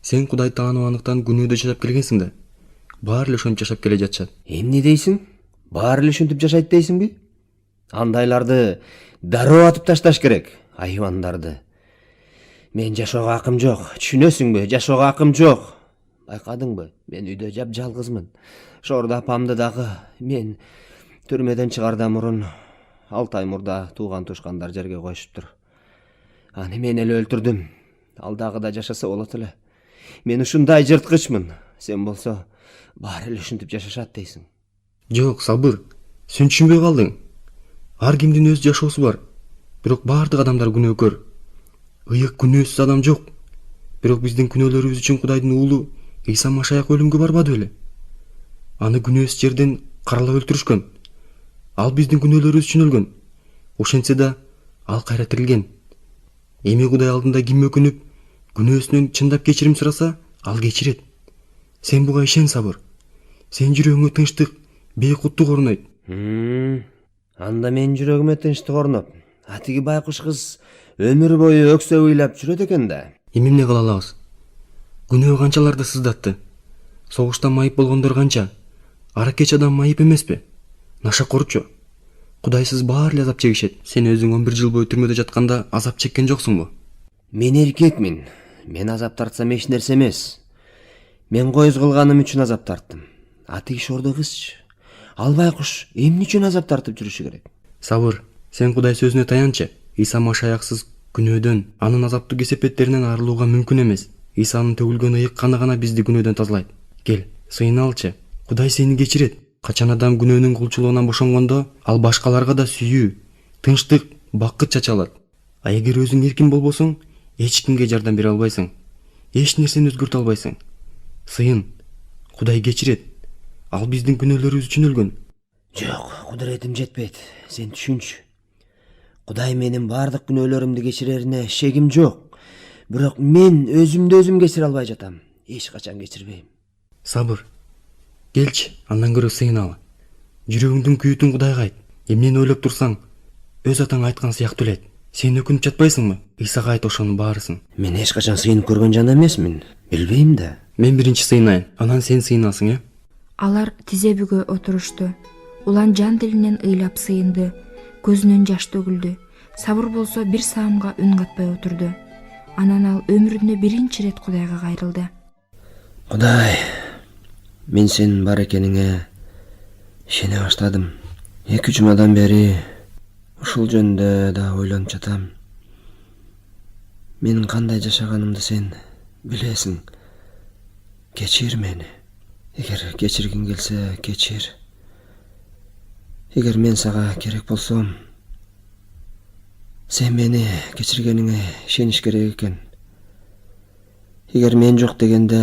Сен Кудай таанып аныктан күнөөдө жашап келгенсиң да. Баары эле ошентип жашап келе жатышат. Эмне дейсиң? Баары эле ушинтип жашайт дейсиңби? Андайларды дароо атып ташташ керек, айвандарды. Мен жашоого акым жок, түшүнөсүңбү? Жашоого акым жок. Байкадыңбы? Мен үйдө жапжалгызмын. Шорда апамды дагы мен түрмөдөн чыгардан мурун 6 ай мурда тууган тушкандар жерге коюшуптур. Аны мен эле өлтүрдүм. Ал дагы да жашаса болот эле. Мен ушундай жырткычмын. Сен болсо баары эле ушинтип жашашат дейсиң. Жок, Сабыр, сен түшүнбөй калдың. Ар кимдин өз жашоосу бар. Бирок баардык адамдар күнөөкөр. Ыйык күнөөсүз адам жок. Бирок биздин күнөөлөрүбүз үчүн Кудайдын уулу Иса Машаяк өлүмгө барбады беле? Аны күнөөсүз жерден каралап өлтүрүшкөн. Ал биздин күнөөлөрүбүз үчүн өлгөн. Ошентсе да ал кайра тирилген. Эми Кудай алдында ким өкүнүп, күнөөсүнөн чындап кечирим сураса, ал кечирет. Сен буга ишен, Сабыр. Сен жүрөгүңө тынчтык, бейкуттук орнойт. Анда мен жүрөгүмө тынчтык орноп, атиги байкуш кыз өмүр бою өксө ыйлап жүрөт экен да. Эми эмне кыла алабыз? Күнөө канчаларды сыздатты. Согушта майып болгондор канча? Аракеч адам майып эмеспи? Нашакорчу. Кудайсыз баары эле азап чегишет. Сен өзүң 11 жыл бою түрмөдө жатканда азап чеккен жоксуңбу? Мен эркекмин. Мен азап тартсам эч нерсе эмес. Мен коюз кылганым үчүн азап тарттым. Атиги шордо кызчы. Ал байкуш эмне үчүн азап тартып жүрүшү керек? Сабыр, сен Кудай сөзүнө таянчы. Иса Машаяксыз күнөөдөн, анын азаптуу кесепеттеринен арылууга мүмкүн эмес. Исанын төгүлгөн ыйык каны гана бизди күнөөдөн тазалайт. Кел, сыйына алчы. Кудай сени кечирет. Качан адам күнөөнүн кулчулугунан бошонгондо, ал башкаларга да сүйүү, тынчтык, бакыт чача алат. А эгер өзүң эркин болбосоң, эч кимге жардам бере албайсың. Эч нерсени өзгөртө албайсың. Сыйын, Кудай кечирет. Ал биздин күнөөлөрүбүз үчүн өлгөн. Жок, кудуретим жетпейт. Сен түшүнчү. Кудай менин баардык күнөөлөрүмдү кечирерине шегим жок. Бирок мен өзүмдү өзүм кечире албай жатам. Эч качан кечирбейм. Сабыр, келчи, андан көрө сыйын ал. Жүрөгүңдүн күйүтүн Кудайга айт. Эмнени ойлоп турсаң, өз атаң айткан сыяктуу эле. Сен өкүнүп жатпайсыңбы? Исага айт ошонун баарысын. Мен эч качан сыйынып көргөн жан эмесмин. Билбейм да. Мен биринчи сыйынайын, анан сен сыйынасың, Алар тизе бүгө отурушту. Улан жан тилинен ыйлап сыйынды. Көзүнөн жаш төгүлдү. Сабыр болсо бир саамга үн катпай отурду. Анан ал өмүрүндө биринчи ирет Кудайга кайрылды. Кудай, мен сенин бар экениңе ишене баштадым. 2 жумадан бери ушул жөнүндө да ойлонуп жатам. Менин кандай жашаганымды сен билесиң. Кечир мени. Эгер кечиргиң келсе, кечир. Эгер мен сага керек болсом, сен мени кечиргениңе ишениш керек экен. Эгер мен жок дегенде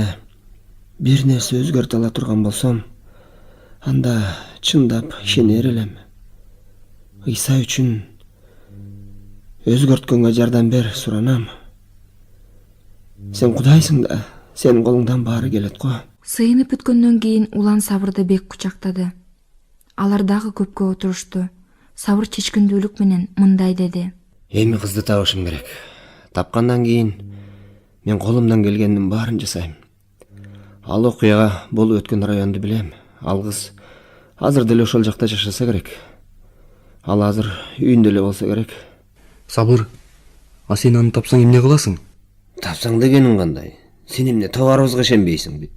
бир нерсе өзгөртө ала турган болсом, анда чындап ишенер элем. Иса үчүн өзгөрткөнгө жардам бер, суранам. Сен Кудайсың да, сенин колуңдан баары келет го. Сыйынып бүткөндөн кийин Улан Сабырды бек кучактады. Алар дагы көпкө отурушту. Сабыр чечкиндүүлүк менен мындай деди. Эми кызды табышым керек. Тапкандан кийин мен колумдан келгендин баарын жасайм. Ал окуяга болуп өткөн районду билем. Ал кыз азыр деле ошол жакта жашаса керек. Ал азыр үйүндө эле болсо керек. Сабыр, а сен аны тапсаң эмне кыласың? Тапсаң дегениң кандай? Сен эмне товарыбызга ишенбейсиңби?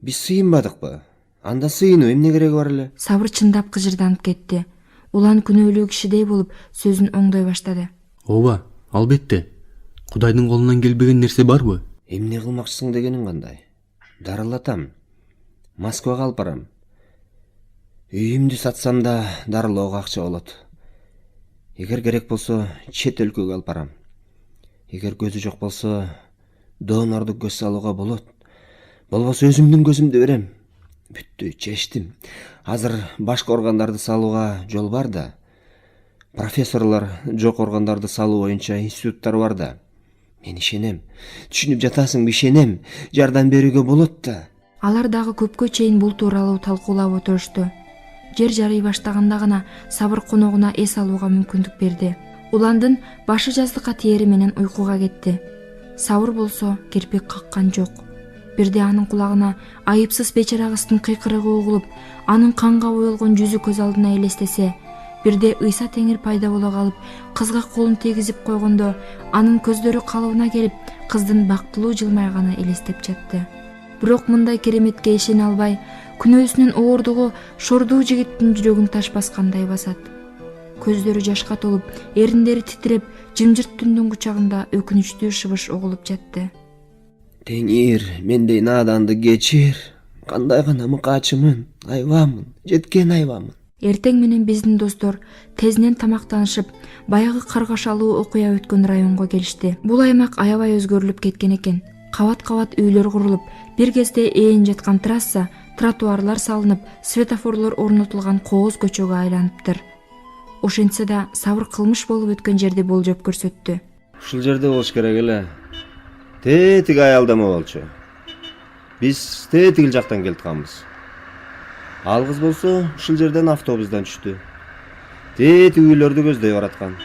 Биз сыйынбадыкпы? Анда сыйынуу эмне кереги бар эле? Сабыр чындап кыжырданып кетти. Улан күнөөлүү кишидей болуп сөзүн оңдой баштады. Ооба, албетте. Кудайдын колунан келбеген нерсе барбы? Эмне кылмакчысың дегениң кандай? Дарылатам. Москвага алып барам. Үйүмдү сатсам да дарылоого акча болот. Эгер керек болсо чет өлкөгө алып барам. Эгер көзү жок болсо донордук көз салууга болот. Болбосо өзүмдүн көзүмдү берем. Бүттү, чечтим. Азыр башка органдарды салууга жол бар да. Профессорлор жок органдарды салуу боюнча институттар бар да. Мен ишенем. Түшүнүп жатасыңбы, ишенем. Жардам берүүгө болот да. Алар дагы көпкө чейин бул тууралуу талкуулап отурушту. Жер жарый баштаганда гана Сабыр коногуна эс алууга мүмкүндүк берди. Уландын башы жаздыкка тиери менен уйкуга кетти. Сабыр болсо кирпик каккан жок. Бирде анын кулагына айыпсыз бечара кыздын кыйкырыгы угулуп, анын канга боелгон жүзү көз алдына элестесе, бирде ыйса теңир пайда боло калып, кызга колун тийгизип койгондо, анын көздөрү калыбына келип, кыздын бактылуу жылмайганы элестеп жатты. Бирок мындай кереметке ишене албай, күнөөсүнүн оордугу шордуу жигиттин жүрөгүн таш баскандай басат. Көздөрү жашка толуп, эриндери титиреп, жымжырт түндүн кучагында өкүнүчтүү шыбыш угулуп жатты. Теңир, мендей нааданды кечир. Кандай гана мыкаачымын, айбамын, жеткен айбамын. Эртең менен биздин достор тезинен тамактанышып, баягы каргашалуу окуя өткөн районго келишти. Бул аймак аябай өзгөрүлүп кеткен экен. Кабат-кабат үйлөр курулуп, бир кезде ээн жаткан трасса, тротуарлар салынып, светофорлор орнотулган кооз көчөгө айланыптыр. Ошентсе да Сабыр кылмыш болуп өткөн жерди болжоп көрсөттү. Ушул жерде болуш керек эле. Тетиги аялдама болчу. Биз тетигил жактан келатканбыз. Ал кыз болсо ушул жерден автобустан түштү. Тетиги үйлөрдү көздөй бараткан.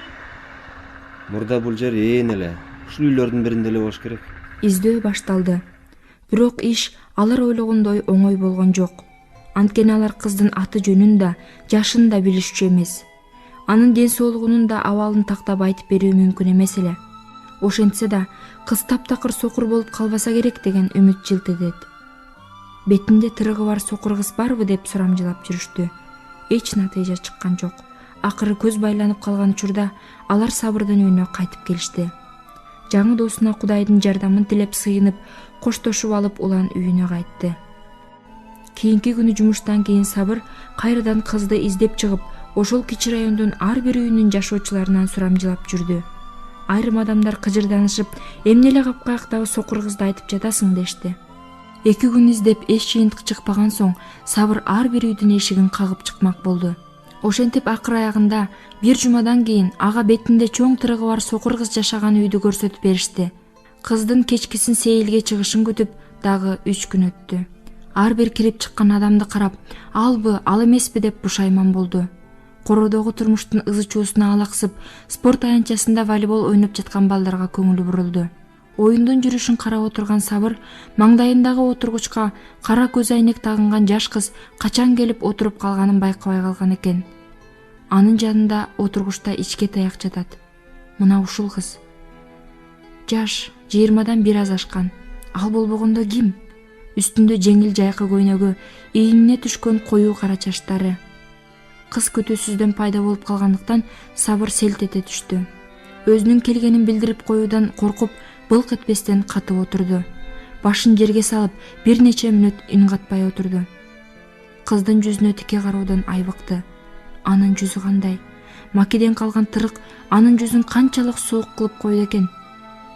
Мурда бул жер ээн эле. Ушул үйлөрдүн биринде эле болуш керек. Издөө башталды. Бирок иш алар ойлогондой оңой болгон жок. Анткени алар кыздын аты жөнүн да, жашын да билишчү эмес. Анын ден соолугунун да абалын тактап айтып берүү мүмкүн эмес эле. Ошентсе да кыз таптакыр сокур болуп калбаса керек деген үмүт жылт этет. Бетинде тырыгы бар сокур кыз барбы деп сурамжылап жүрүштү. Эч натыйжа чыккан жок. Акыры көз байланып калган учурда алар Сабырдын үйүнө кайтып келишти. Жаңы досуна Кудайдын жардамын тилеп сыйынып, коштошуп алып улан үйүнө кайтты. Кийинки күнү жумуштан кийин Сабыр кайрадан кызды издеп чыгып, ошол кичи райондун ар бир үйүнүн жашоочуларынан сурамжылап жүрдү. Айрым адамдар кыжырданышып, эмне эле капкаяктагы сокур кызды айтып жатасың дешти. 2 күн издеп эч жыйынтык чыкпаган соң Сабыр ар бир үйдүн эшигин кагып чыкмак болду. Ошентип акыр аягында бир жумадан кийин ага бетинде чоң тырыгы бар сокур кыз жашаган үйдү көрсөтүп беришти. Кыздын кечкисин сейилге чыгышын күтүп дагы 3 күн өттү. Ар бир кирип чыккан адамды карап, албы, ал эмеспи деп бушайман болду. Кородогу турмуштун ызы-чуусуна алаксып, спорт аянтчасында волейбол ойноп жаткан балдарга көңүлү бурулду. Оюндун жүрүшүн карап отурган Сабыр маңдайындагы отургучка кара көз айнек тагынган жаш кыз качан келип отуруп калганын байкабай калган экен. Анын жанында отургучта ичке таяк жатат. Мына ушул кыз. Жаш, 20дан бир аз ашкан. Ал болбогондо ким? Үстүндө жеңил жайкы көйнөгү, ийинине түшкөн коюу кара чачтары. Кыз күтүүсүздөн пайда болуп калгандыктан Сабыр селт эте түштү. Өзүнүн келгенин билдирип коюудан коркуп, былк этпестен катып отурду. Башын жерге салып, бир нече мүнөт үн катпай отурду. Кыздын жүзүнө тике кароодан айбыкты. Анын жүзү кандай? Македен калган тырык анын жүзүн канчалык суук кылып койду экен?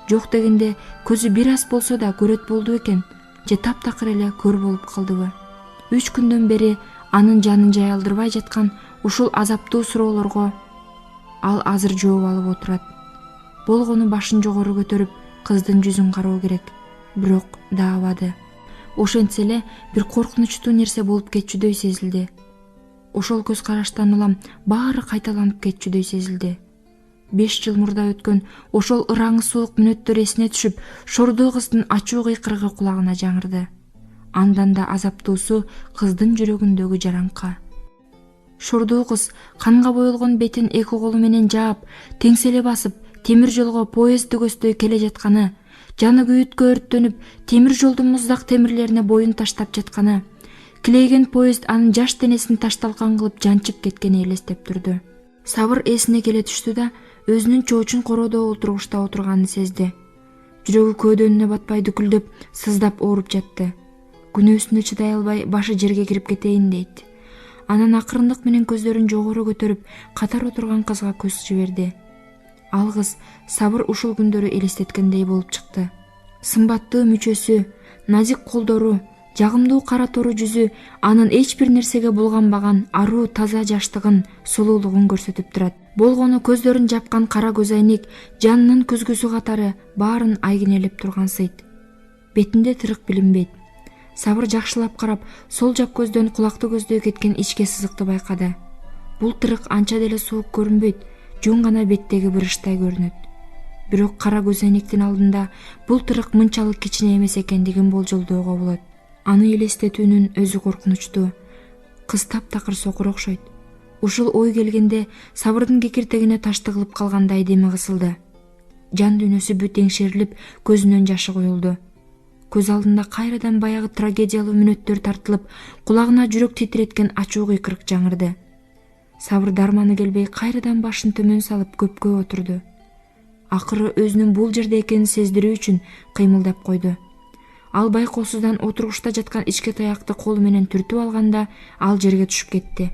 Жок дегенде көзү бир аз болсо да көрөт болду экен, же таптакыр эле көр болуп калдыбы? 3 күндөн бери анын жанын жай алдырбай жаткан ушул азаптуу суроолорго ал азыр жооп алып отурат. Болгону башын жогору көтөрүп, кыздын жүзүн кароо керек. Бирок даабады. Ошентсе эле бир коркунучтуу нерсе болуп кетчүдөй сезилди. Ошол көз караштан улам баары кайталанып кетчүдөй сезилди. 5 жыл мурда өткөн ошол ыраңы суук мүнөттөр эсине түшүп, шордоо кыздын ачуу кыйкырыгы кулагына жаңырды. Андан да азаптуусу кыздын жүрөгүндөгү жараңка. Шордуу кыз канга боелгон бетин эки колу менен жаап, теңселе басып, темир жолго поезд дөгөсдөй келе жатканы, жаны күйүткө өрттөнүп, темир жолдун муздак темирлерине боюн таштап жатканы, килейген поезд анын жаш денесин ташталкан кылып жанчып кеткени элестеп турду. Сабыр эсине келе түштү да өзүнүн чоочун короодо олтургучта отурганын сезди. Жүрөгү көөдөнүнө батпай дүкүлдөп, сыздап ооруп жатты. Күнөөсүнө чыдай албай башы жерге кирип кетейин дейт. Анан акырындык менен көздөрүн жогору көтөрүп, катар отурган кызга көз жиберди. Ал кыз Сабыр ушул күндөрү элестеткендей болуп чыкты. Сымбаттуу мүчөсү, назик колдору, жагымдуу кара тору жүзү анын эч бир нерсеге булганбаган аруу таза жаштыгын, сулуулугун көрсөтүп турат. Болгону көздөрүн жапкан кара көз айнек, жанынын күзгүсү катары баарын айгинелеп турган сыйт. Бетинде тырык билинбейт. Сабыр жакшылап карап, сол жак көздөн кулакты көздөй кеткен ичке сызыкты байкады. Бул тырык анча деле суук көрүнбөйт, жөн гана беттеги бырыштай көрүнөт. Бирок кара көз айнектин алдында бул тырык мынчалык кичине эмес экендигин болжолдоого болот. Аны элестетүүнүн өзү коркунучтуу. Кыз таптакыр сокур окшойт. Ушул ой келгенде Сабырдын кекиртегине таш тыгылып калгандай деми кысылды. Жан дүйнөсү бүт эңшерилип, көзүнөн жашы куюлду. Көз алдында кайрадан баягы трагедиялуу мүнөттөр тартылып, кулагына жүрөк титиреткен ачуу кыйкырык жаңырды. Сабыр дарманы келбей кайрадан башын төмөн салып көпкө отурду. Акыры өзүнүн бул жерде экенин сездирүү үчүн кыймылдап койду. Ал байкоосуздан отургучта жаткан ичке таякты колу менен түртүп алганда, ал жерге түшүп кетти.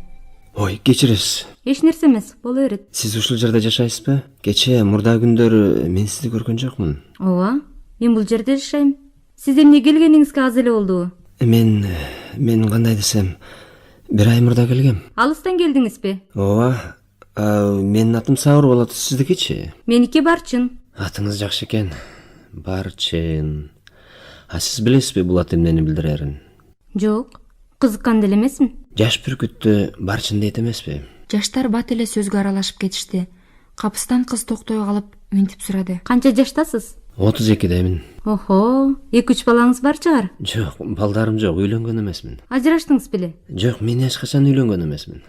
Ой, кечиресиз. Эч нерсе эмес, боло берет. Сиз ушул жерде жашайсызбы? Кечээ мурда күндөрү мен сизди көргөн жокмун. Ооба, мен бул жерде жашайм. Сиз эмне келгениңизге аз эле болдубу? Мен кандай десем, бир ай мурда келгем. Алыстан келдиңизби? Ооба. Менин атым Сабыр болот, сиздикичи? Меники Барчын. Атыңыз жакшы экен. Барчын. Сиз билесизби бул ат эмнени билдирерин? Жок, кызыккан деле эмесмин. Жаш бүркүттү Барчын дейт эмеспи? Жаштар бат эле сөзгө аралашып кетишти. Капыстан кыз токтой калып, мынтип сурады. Канча жаштасыз? 32-демин. Охо, 2-3 балаңыз бар чыгар? Жок, балдарым жок, үйлөнгөн эмесмин. Ажыраштыңыз беле? Жок, мен эч качан үйлөнгөн эмесмин.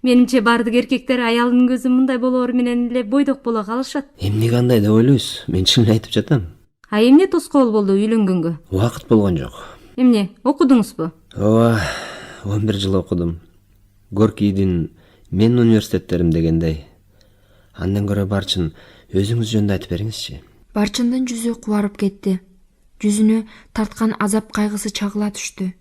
Менимче бардык эркектер аялынын көзү мындай болоору менен эле бойдок боло калышат. Эмне кандай деп ойлойсуз? Мен чынын айтып жатам. Эмне тоскоол болду үйлөнгөнгө? Убакыт болгон жок. Эмне, окудуңузбу? Ооба, 11 жыл окудум. Горкийдин менин университеттерим дегендей. Андан көрө Барчын, өзүңүз жөнүндө айтып бериңизчи. Барчындын жүзү кубарып кетти. Жүзүнө тарткан азап кайгысы чагыла түштү.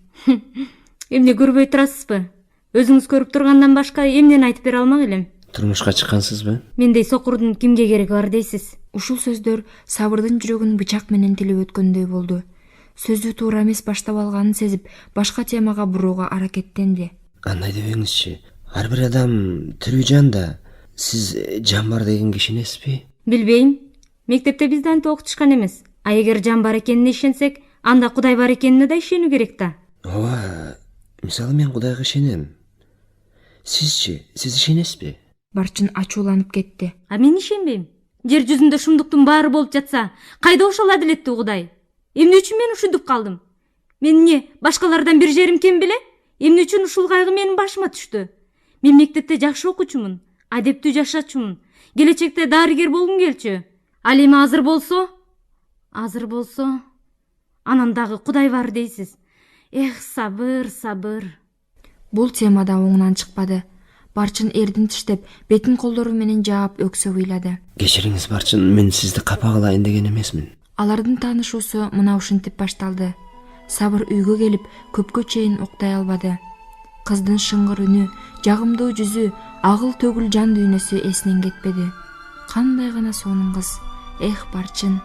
Эмне көрбөй турасызбы? Өзүңүз көрүп тургандан башка эмнени айтып бере алмак элем. Турмушка чыккансызбы? Мендей сокурдун кимге кереги бар дейсиз? Ушул сөздөр Сабырдын жүрөгүн бычак менен тилип өткөндөй болду. Сөздү туура эмес баштап алганын сезип, башка темага бурууга аракеттенди. Андай дебеңизчи. Ар бир адам тирүү жан да. Сиз жан бар деген кишинесизби? Билбейм. Мектепте бизди антип окутушкан эмес. А эгер жан бар экенине ишенсек, анда Кудай бар экенине да ишенүү керек да. Ооба. Мисалы мен Кудайга ишенем. Сизчи, сиз ишенесизби? Барчын ачууланып кетти. А мен ишенбейм. Жер жүзүндө ушундуктун баары болуп жатса, кайда ошол адилеттүү Кудай? Эмне үчүн мен ушинтип калдым? Мен эмне башкалардан бир жерим кем беле? Эмне үчүн ушул кайгы менин башыма түштү? Мен мектепте жакшы окуучумун, адептүү жашачумун. Келечекте дарыгер болгум келчү. Ал эми азыр болсо, анан дагы Кудай бар дейсиз. Эх, сабыр. Бул тема да оңунан чыкпады. Барчын эрдин тиштеп, бетин колдору менен жаап өксө ыйлады. Кечириңиз Барчын, мен сизди капа кылайын деген эмесмин. Алардын таанышуусу мына ушинтип башталды. Сабыр үйгө келип, көпкө чейин уктай албады. Кыздын шыңгыр үнү, жагымдуу жүзү, агыл төгүл жан дүйнөсү эсинен кетпеди. Кандай гана сонун кыз. Эх, Барчын.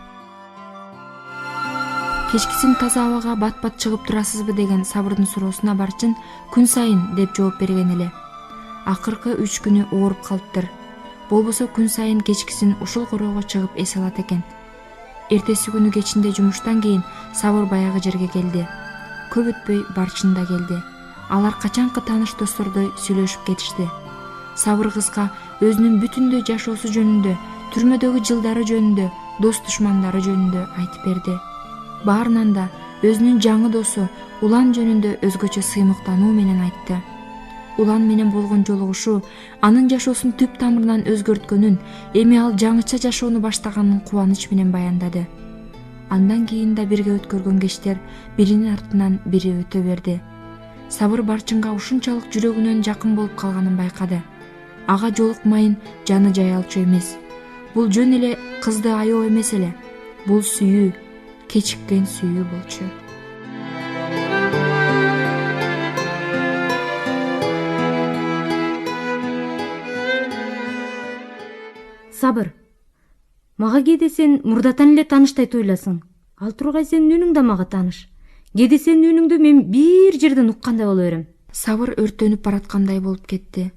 Кечкисин таза абага бат-бат чыгып турасызбы деген Сабырдын суроосуна Барчын күн сайын деп жооп берген эле. Акыркы 3 күнү ооруп калыптыр. Болбосо күн сайын кечкисин ушул короого чыгып эс алат экен. Эртеси күнү кечинде жумуштан кийин Сабыр баягы жерге келди. Көп өтпөй Барчын да келди. Алар качанкы тааныш достордой сүйлөшүп кетишти. Сабыр кызга өзүнүн бүтүндөй жашоосу жөнүндө, түрмөдөгү жылдары жөнүндө, дос душмандары жөнүндө айтып берди. Баарынан да өзүнүн жаңы досу Улан жөнүндө өзгөчө сыймыктануу менен айтты. Улан менен болгон жолугушуу анын жашоосун түп тамырынан өзгөрткөнүн, эми ал жаңыча жашоону баштаганын кубаныч менен баяндады. Андан кийин да бирге өткөргөн кештер биринин артынан бири өтө берди. Сабыр Барчынга ушунчалык жүрөгүнөн жакын болуп калганын байкады. Ага жолукмайын жаны жаялчу эмес. Бул жөн эле кызды аяоо эмес эле. Бул сүйүү, кечиккен сүйүү болчу. Сабыр, мага кээде сен мурдатан эле тааныштай туйласың. Ал тургай сенин үнүң да мага тааныш. Кээде сенин үнүңдү мен бир жерден уккандай боло берем. Сабыр өртөнүп бараткандай болуп кетти.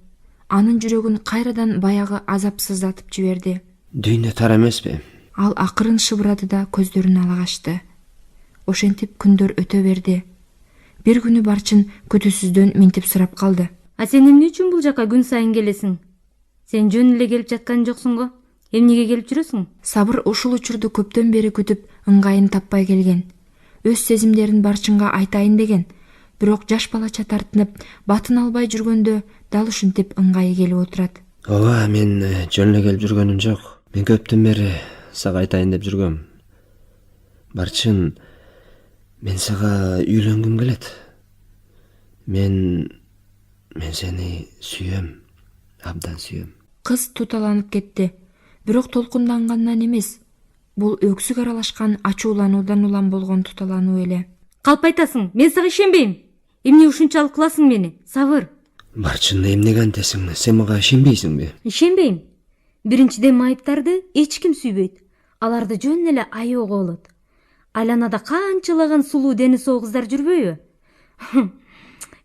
Анын жүрөгүн кайрадан баягы азапсыздатып жиберди. Дүйнө тар эмеспи? Ал акырын шыбырады да көздөрүн ала качты. Ошентип күндөр өтө берди. Бир күнү Барчын күтүүсүздөн минтип сурап калды. А сен эмне үчүн бул жака күн сайын келесиң? Сен жөн эле келип жаткан жоксуң го. Эмнеге келип жүрөсүң? Сабыр ушул учурду көптөн бери күтүп, ыңгайын таппай келген. Өз сезимдерин Барчынга айтайын деген. Бирок жаш балача тартынып, батын албай жүргөндө дал ушинтип ыңгайы келип отурат. Ооба, мен жөн эле келип жүргөнүм жок. Мен көптөн бери сага айтайын деп жүргөм. Барчын, мен сага үйлөнгүм келет. Мен сени сүйөм. Абдан сүйөм. Кыз туталанып кетти. Бирок толкундангандан эмес. Бул өксүк аралашкан ачуулануудан улам болгон туталануу эле. Калп айтасың, мен сага ишенбейм. Эмне ушунчалык кыласың мени? Сабыр. Барчын, эмнеге антесиң? Сен мага ишенбейсиңби? Ишенбейм. Биринчиден майыптарды эч ким сүйбөйт. Аларды жөн эле аяоого болот. Айланада канчалаган сулуу дени соо кыздар жүрбөйбү?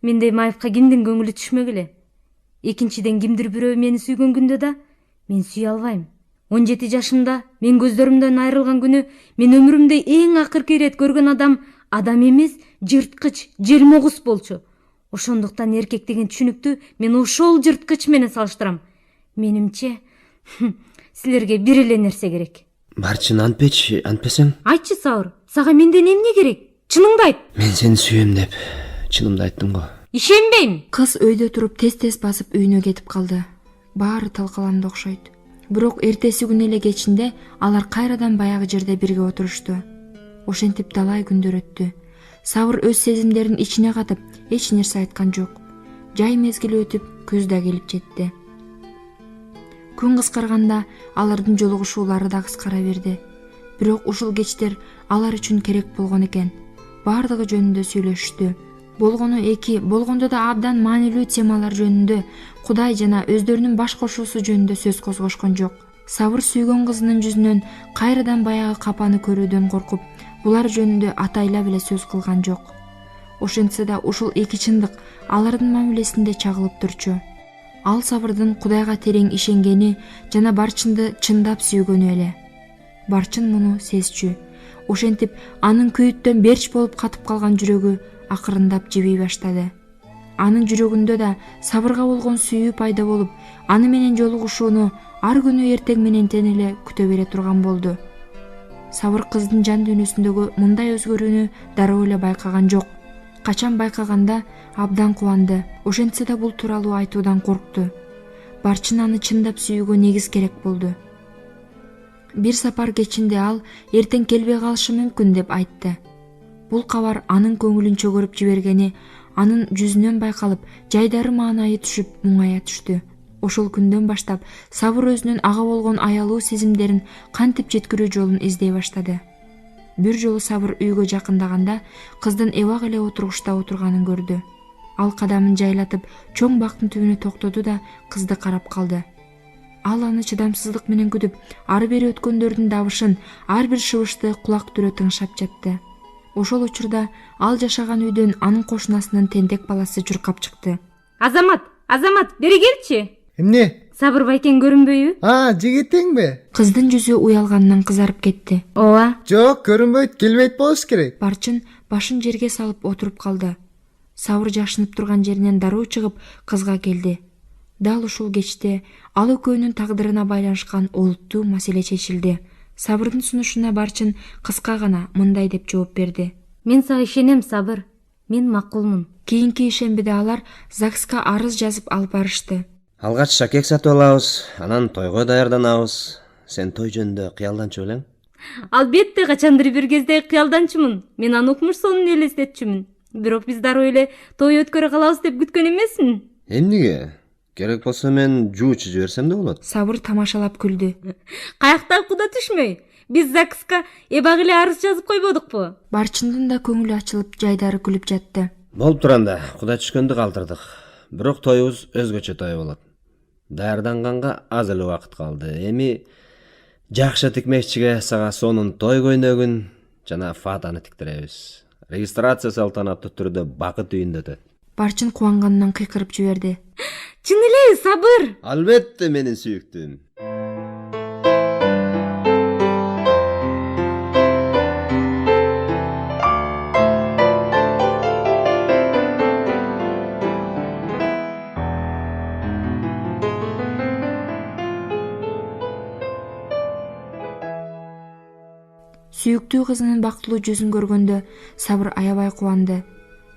Мендей майыпка кимдин көңүлү түшмөгүлө. Экинчиден кимдир бирөө мени сүйгөн күндө да мен сүйө албайм. 17 жашымда мен көздөрүмдөн айрылган күнү мен өмүрүмдө эң акыркы ирет көргөн адам эмес, жырткыч, желмогус болчу. Ошондуктан эркек деген түшүнүктү мен ошол жырткыч менен салыштырам. Менимче, силерге бир эле нерсе керек. Барчын, антпесең? Айтчы, Сабыр, сага менден эмне керек? Чыныңды айт. Мен сени сүйөм деп чынымды айттым го. Ишенбейм. Кыз өйдө туруп тез басып үйүнө кетип калды. Баары талкаланды окшойт. Бирок эртеси күн эле кечинде алар кайрадан баягы жерде бирге отурушту. Ошентип талай күндөр өттү. Сабыр өз сезимдерин ичине катып, эч нерсе айткан жок. Жай мезгили өтүп, күз да келип жетти. Күн кыскарганда алардын жолугушуулары да кыскара берди. Бирок ушул кечтер алар үчүн керек болгон экен. Бардыгы жөнүндө сүйлөшүштү. Болгону эки, болгондо да абдан маанилүү темалар жөнүндө, Кудай жана өздөрүнүн баш кошуусу жөнүндө сөз козгошкон жок. Сабыр сүйгөн кызынын жүзүнөн кайрадан баягы капаны көрүүдөн коркуп, булар жөнүндө атайлап эле сөз кылган жок. Ошентсе да ушул эки чындык алардын мамилесинде чагылып турчу. Ал Сабырдын Кудайга терең ишенгени жана Барчынды чындап сүйгөнү эле. Барчын муну сезчү. Ошентип анын күйүттөн берч болуп катып калган жүрөгү акырындап жибей баштады. Анын жүрөгүндө да Сабырга болгон сүйүү пайда болуп, аны менен жолугушууну ар күнү эртең менен тең эле күтө бере турган болду. Сабыр кыздын жан дүйнөсүндөгү мындай өзгөрүүнү дароо эле байкаган жок. Качан байкаганда абдан кубанды. Ошентсе да бул тууралуу айтуудан коркту. Барчын аны чындап сүйүүгө негиз керек болду. Бир сапар кечинде ал эртең келбей калышы мүмкүн деп айтты. Бул кабар анын көңүлүн чөгөрүп жибергени анын жүзүнөн байкалып, жайдары маанайы түшүп, муңая түштү. Ошол күндөн баштап Сабыр өзүнүн ага болгон аялуу сезимдерин кантип жеткирүү жолун издей баштады. Бир жолу Сабыр үйгө жакындаганда кыздын эбак эле отургучта отурганын көрдү. Ал кадамын жайлатып, чоң бактын түбүнө токтоду да кызды карап калды. Ал аны чыдамсыздык менен күтүп, ары бери өткөндөрдүн дабышын, ар бир шыбышты кулак түрө тыңшап жатты. Ошол учурда ал жашаган үйдөн анын кошунасынын тентек баласы журкап чыкты. Азамат, бери келчи. Эмне? Сабыр байкең көрүнбөйбү? Жигитиңби? Кыздын жүзү уялганынан кызарып кетти. Ооба. Жок, көрүнбөйт, келбейт болуш керек. Барчын башын жерге салып отуруп калды. Сабыр жашынып турган жеринен дароо чыгып кызга келди. Дал ушул кечте ал экөөнүн тагдырына байланышкан олуттуу маселе чечилди. Сабырдын сунушуна Барчын кыска гана мындай деп жооп берди. Мен сага ишенем, Сабыр. Мен макулмун. Кийинки ишембиде алар ЗАГСка арыз жазып алып барышты. Алгач шакек сатып алабыз, анан тойго даярданабыз. Сен той жөнүндө кыялданчу белең? Албетте, качандыр бир кезде кыялданчумун. Мен Анукмуш сонун элестетчүмүн. Бирок биз дароо эле той өткөрө калабыз деп күткөн эмесмин. Эмнеге? Керек болсо мен жуучу жиберсем да болот. Сабыр тамашалап күлдү. Каякта куда түшмөй. Биз ЗАГСка эбак эле арыз жазып койбодукпу? Барчындын да көңүлү ачылып, жайдары күлүп жатты. Болуп турганда, куда түшкөндү калтырдык. Бирок тоюбуз өзгөчө той болот. Даярданганга аз эле убакыт калды. Эми жакшы тикмекчиге сага сонун той көйнөгүн жана фатаны тиктиребиз. Регистрация салтанаттуу түрдө бакыт үйүндө өтөт. Барчын кубанганынан кыйкырып жиберди. Чын эле, Сабыр. Албетте, менин сүйүктүм. Сүйүктүү кызынын бактылуу жүзүн көргөндө Сабыр аябай кубанды.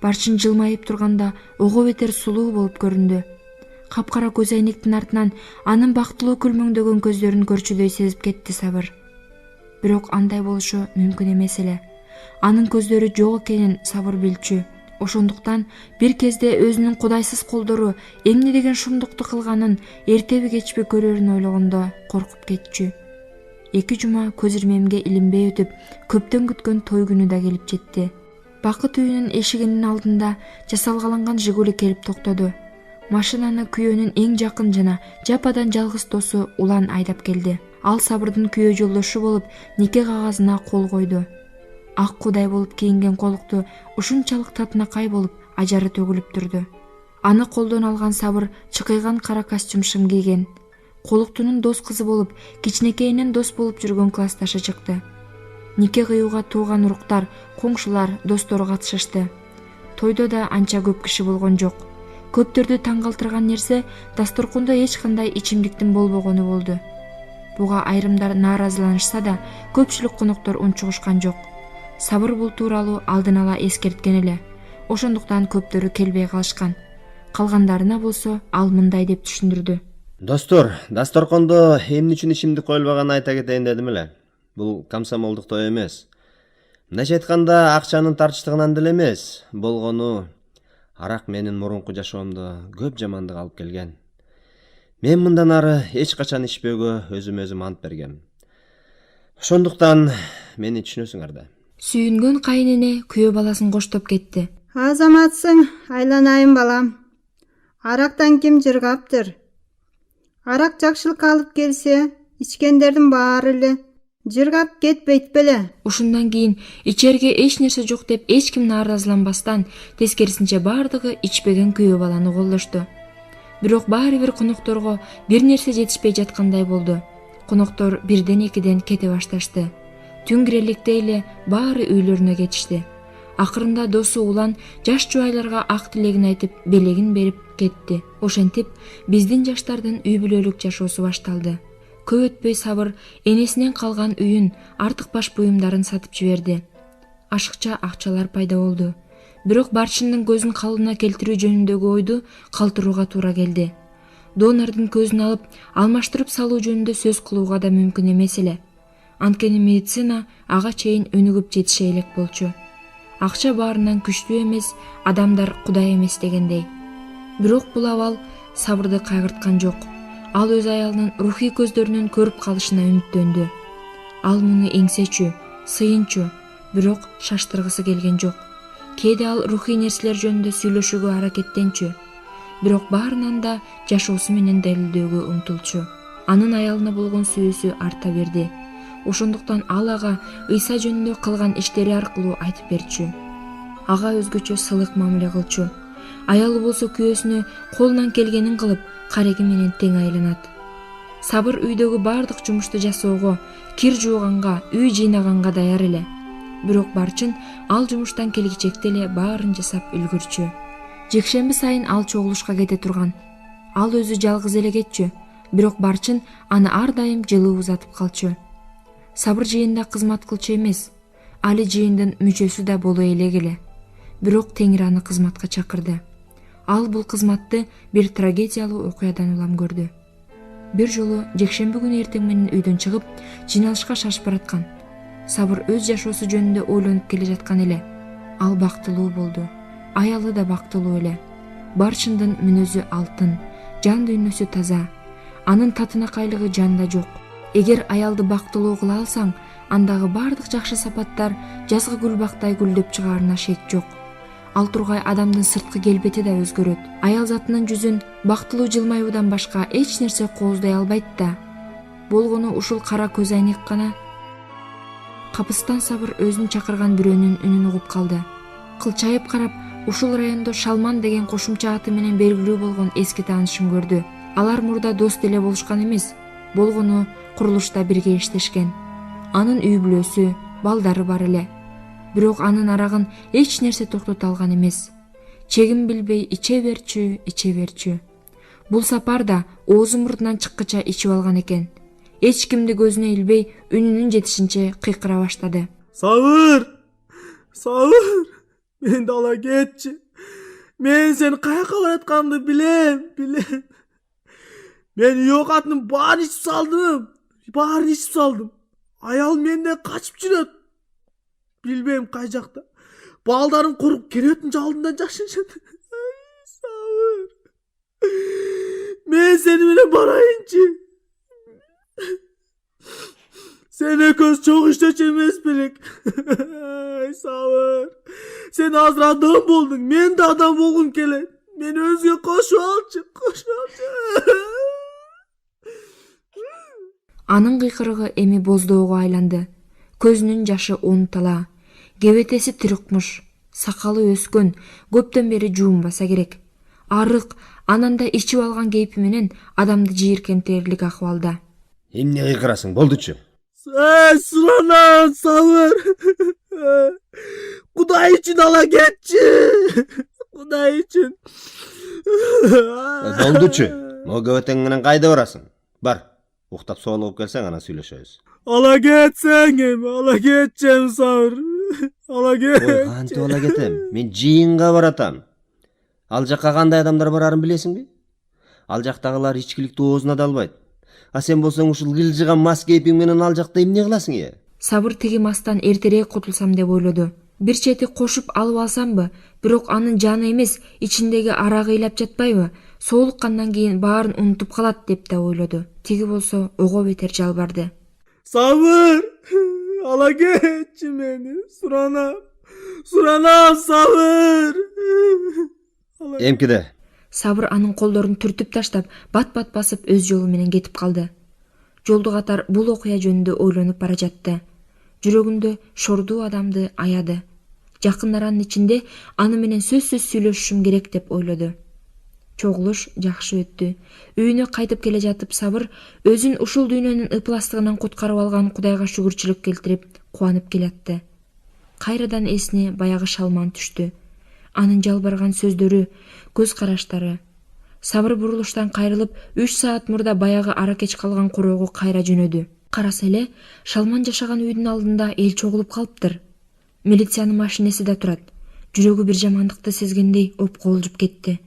Барчын жылмайып турганда ого бетер сулуу болуп көрүндү. Капкара көз айнектин артынан анын бактылуу күлмөңдөгөн көздөрүн көрчүдөй сезип кетти Сабыр. Бирок андай болушу мүмкүн эмес эле. Анын көздөрү жок экенин Сабыр билчү. Ошондуктан бир кезде өзүнүн кудайсыз колдору эмне деген шумдукту кылганын эртеби кечпи көрөрүн ойлогондо коркуп кетчү. 2 жума көз ирмемге илинбей өтүп, көптөн күткөн той күнү да келип жетти. Бакыт үйүнүн эшигинин алдында жасалгаланган Жигули келип токтоду. Машинаны күйөөнүн эң жакын жана жападан жалгыз досу Улан айдап келди. Ал Сабырдын күйөө жолдошу болуп, нике кагазына кол койду. Ак кудай болуп кийинген колукту ушунчалык татынакай болуп, ажары төгүлүп турду. Аны колдон алган Сабыр чыкыйган кара костюм шым кийген. Колуктунун дос кызы болуп, кичинекейинен дос болуп жүргөн классташы чыкты. Нике кыюуга тууган уруктар, коңшулар, достору катышышты. Тойдо да анча көп киши болгон жок. Көптөрдү таң калтырган нерсе дасторкондо эч кандай ичимдиктин болбогону болду. Буга айрымдар нааразыланышса да, көпчүлүк коноктор унчугушкан жок. Сабыр бул тууралуу алдын ала эскерткен эле. Ошондуктан көптөрү келбей калышкан. Калгандарына болсо ал мындай деп түшүндүрдү. Достор, дасторкондо эмне үчүн ичимдик коюлбаганын айта кетейин дедим эле. Бул комсомолдук той эмес. Мындайча айтканда, акчанын тартыштыгынан деле эмес. Болгону арак менин мурунку жашоомдо көп жамандык алып келген. Мен мындан ары эч качан ичпөөгө өзүм ант бергем. Ошондуктан мени түшүнөсүңөр да. Сүйүнгөн кайнене күйөө баласын коштоп кетти. Азаматсың, айланайын балам. Арактан ким жыргаптыр? Арак жакшылыкка алып келсе, ичкендердин баары эле жыргап кетпейт беле? Ушундан кийин ичерге эч нерсе жок деп эч ким нааразыланбастан, тескерисинче бардыгы ичпеген күйөө баланы колдошту. Бирок баары бир конокторго бир нерсе жетишпей жаткандай болду. Коноктор бирден экиден кете башташты. Түн киреликте эле баары үйлөрүнө кетишти. Акырында досу Улан жаш жубайларга ак тилегин айтып, белегин берип кетти. Ошентип, биздин жаштардын үй бүлөлүк жашоосу башталды. Көп өтпөй Сабыр энесинен калган үйүн, артык баш буюмдарын сатып жиберди. Ашыкча акчалар пайда болду. Бирок Барчындын көзүн калыбына келтирүү жөнүндөгү ойду калтырууга туура келди. Донордун көзүн алып, алмаштырып салуу жөнүндө сөз кылууга да мүмкүн эмес эле. Анткени медицина ага чейин өнүгүп жетише элек болчу. Акча баарынан күчтүү эмес, адамдар кудай эмес дегендей. Бирок бул абал Сабырды кайгырткан жок. Ал өз аялынын рухий көздөрүнөн көрүп калышына үмүттөндү. Ал муну эңсечү, сыйынчу, бирок шаштыргысы келген жок. Кээде ал рухий нерселер жөнүндө сүйлөшүүгө аракеттенчү. Бирок баарынан да жашоосу менен далилдөөгө умтулчу. Анын аялына болгон сүйүүсү арта берди. Ошондуктан ал ага Ыйса жөнүндө кылган иштери аркылуу айтып берчү. Ага өзгөчө сылык мамиле кылчу. Аялы болсо күйөөсүнө колунан келгенин кылып, кареги менен тең айланат. Сабыр үйдөгү бардык жумушту жасоого, кир жууганга, үй жыйнаганга даяр эле. Бирок Барчын ал жумуштан келгичекте эле баарын жасап үлгүрчү. Жекшемби сайын ал чогулушка кете турган. Ал өзү жалгыз эле кетчү, бирок Барчын аны ар дайым жылуу узатып калчу. Сабыр жыйында кызмат кылчу эмес. али жыйындын мүчөсү да боло элек. Бирок Теңир аны кызматка чакырды. Ал бул кызматты бир трагедиялуу окуядан улам көрдү. Бир жолу жекшемби күнү эртең менен үйдөн чыгып, жыйналышка шашып бараткан. Сабыр өз жашоосу жөнүндө ойлонуп келе жаткан эле. Ал бактылуу болду. Аялы да бактылуу эле. Барчындын мүнөзү алтын, жан дүйнөсү таза. Анын татынакайлыгы жанда жок. Эгер аялды бактылуу кыла алсаң, андагы бардык жакшы сапаттар жазгы гүлбактай гүлдөп чыгаарына шек жок. Ал тургай адамдын сырткы келбети да өзгөрөт. Аял затынын жүзүн бактылуу жылмаюудан башка эч нерсе кооздай албайт да. Болгону ушул кара көз айнек гана. Капыстан Сабыр өзүн чакырган бирөөнүн үнүн угуп калды. Кылчайып карап, ушул райондо Шалман деген кошумча аты менен белгилүү болгон эски таанышын көрдү. Алар мурда дос деле болушкан эмес, болгону курулушта бирге иштешкен. Анын үй бүлөсү, балдары бар эле. Бирок анын арагын эч нерсе токтото алган эмес. Чегин билбей иче берчү. Бул сапар да оозу мурдунан чыккыча ичип алган экен. Эч кимди көзүнө илбей үнүнүн жетишинче кыйкыра баштады. Сабыр! Менди ала кетчи. Мен сени каяка баратканымды билем. Мен үй окатынын баарын ичип салдым. Аял менден качып жүрөт. Билбейм кай жакта. Балдарым куруп керөттүн жалдынан жашынышат. Сабыр. Мен сени менен барайынчы. Sen ekos çok işteç emes belek. Ay Sабыр. Sen azır adam boldun. Men de adam bolgum kelet. Meni özge koşu alçı. Анын кыйкырыгы эми боздоого айланды. Көзүнүн жашы унутала. Кебетеси тирикмуш. Сакалы өскөн. Көптөн бери жуунбаса керек. Арык, ананда ичип алган кейпи менен адамды жийиркентерлик акыбалда. Эмне кыйкырасың, болдучу? Sıranan Sабыр. Kuday için ala geççi. Kuday için. Болдучу? Могу көбөтең менен кайда барасың? Бар, уктап соолугуп келсең ана сүйлөшөбүз. Ala geçsen emi, ala geçeceğim Sабыр. Ala geç. Ой, кантип ала кетем? Мен жыйынга баратам. Ал жакка кандай адамдар барарын билесиңби? Ал жактагылар ичкиликти оозуна да албайт. А сен болсоң ушул кылжыган мас кейпиң менен ал жакта эмне кыласың е? Сабыр тиги мастан эртерээк кутулсам деп ойлоду. Бир чети кошуп алып алсамбы, бирок анын жаны эмес, ичиндеги арагы ыйлап жатпайбы? Соолуккандан кийин баарын унутуп калат деп да ойлоду. Тиги болсо ого бетер жалбарды. Sабыр. Ala geççi beni. Суранам Сабыр. Эмкиде? Сабыр анын колдорун түртүп таштап, бат-бат басып өз жолу менен кетип калды. Жолду катар бул окуя жөнүндө ойлонуп бара жатты. Жүрөгүндө шордуу адамды аяды. Жакындар анын ичинде аны менен сөзсүз сүйлөшүшүм керек деп ойлоду. Чогулуш жакшы өттү. Үйүнө кайтып келе жатып Сабыр өзүн ушул дүйнөнүн ыпластыгынан куткарып алган Кудайга шүгүрчүлүк келтирип, кубанып келатты. Кайрадан эсине баягы Шалман түштү. Анын жалбарган сөздөрү, көз караштары. Сабыр бурулуштан кайрылып, 3 саат мурда баягы аракеч калган короого кайра жөнөдү. Караса эле, Шалман жашаган үйдүн алдында эл чогулуп калыптыр. Милициянын машинеси да турат. Жүрөгү бир жамандыкты сезгендей опколжуп кетти.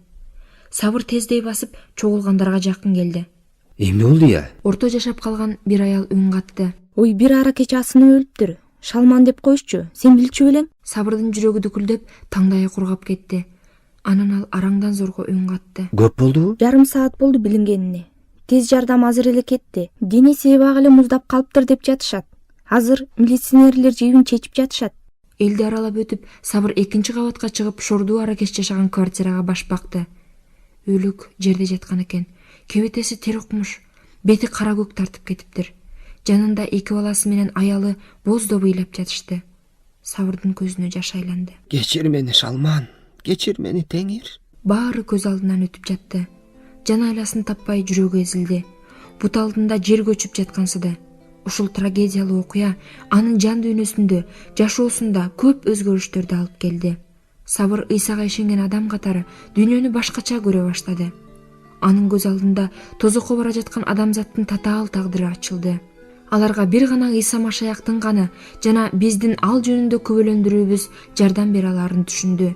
Сабыр тездей басып, чогулгандарга жакын келди. Эмне болду я? Орто жашап калган бир аял үн катты. Ой, бир аракеч асынып өлүптүр. Шалман деп коюшчу, сен билчү белең? Сабырдын жүрөгү дүкүлдөп, таңдайы кургап кетти. Анан ал араңдан зорго үн катты. Көп болдубу? Жарым саат болду билингенине. Тез жардам азыр эле кетти. Денеси эбак эле муздап калыптыр деп жатышат. Азыр милиционерлер жыйын чечип жатышат. Элди аралап өтүп, Сабыр 2 кабатка чыгып, шордуу аракеч жашаган квартирага баш бакты. Өлүк жерде жаткан экен. Кебетеси тер укмуш, бети кара көк тартып кетиптир. Жанында 2 баласы менен аялы боздоп ыйлап жатышты. Сабырдын көзүнө жаш айланды. Кечир мени Шалман, кечир мени Теңир. Баары көз алдынан өтүп жатты. Жан айласын таппай жүрөгү эзилди. Бут алдында жер көчүп жаткансыды. Ушул трагедиялуу окуя анын жан дүйнөсүндө, жашоосунда көп өзгөрүштөрдү алып келди. Сабыр Ыйсага ишенген адам катары дүйнөнү башкача көрө баштады. Анын көз алдында тозокко бара жаткан адамзаттын татаал тагдыры ачылды. Аларга бир гана Ыйса Машаяктын гана жана биздин ал жөнүндө күбөлөндүрүүбүз жардам бере аларын түшүндү.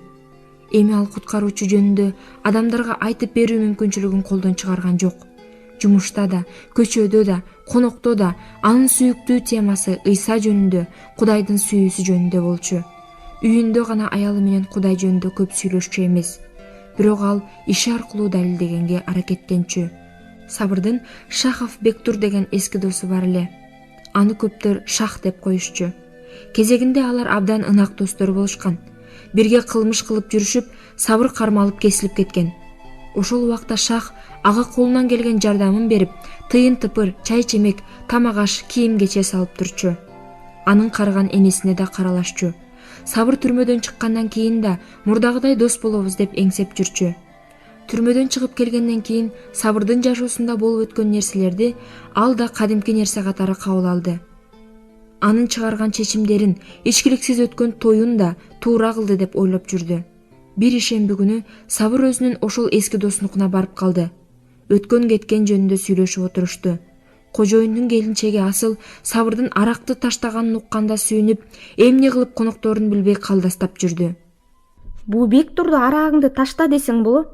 Эми ал куткаруучу жөнүндө адамдарга айтып берүү мүмкүнчүлүгүн колдон чыгарган жок. Жумушта да, көчөдө да, конокто да анын сүйүктүү темасы Ыйса жөнүндө, Кудайдын сүйүүсү жөнүндө болчу. Үйүндө гана аялы менен Кудай жөнүндө көп сүйлөшчү эмес, бирок ал иши аркылуу далилдегенге аракеттенчү. Сабырдын Шахов Бектур деген эски досу бар эле. Аны көптөр Шах деп коюшчу. Кезегинде алар абдан ынак достор болушкан. Бирге кылмыш кылып жүрүшүп, Сабыр кармалып кесилип кеткен. Ошол убакта Шах ага колунан келген жардамын берип, тыйын тыпыр, чай чемек, тамак аш, кийим кече салып турчу. Анын карыган энесине да каралашчу. Сабыр түрмөдөн чыккандан кийин да мурдагыдай дос болобуз деп эңсеп жүрчү. Түрмөдөн чыгып келгенден кийин Сабырдын жашоосунда болуп өткөн нерселерди ал да кадимки нерсе катары кабыл алды. Анын чыгарган чечимдерин, ичкиликсиз өткөн тоюн да туура кылды деп ойлоп жүрдү. Бир ишемби күнү Сабыр өзүнүн ошол эски досунукуна барып калды. Өткөн кеткен жөнүндө сүйлөшүп отурушту. Кожоюндун келинчеги Асыл Сабырдын аракты таштаганын укканда сүйүнүп, эмне кылып конокторун билбей калдастап жүрдү. Бул Бектурду арагыңды ташта десең болот.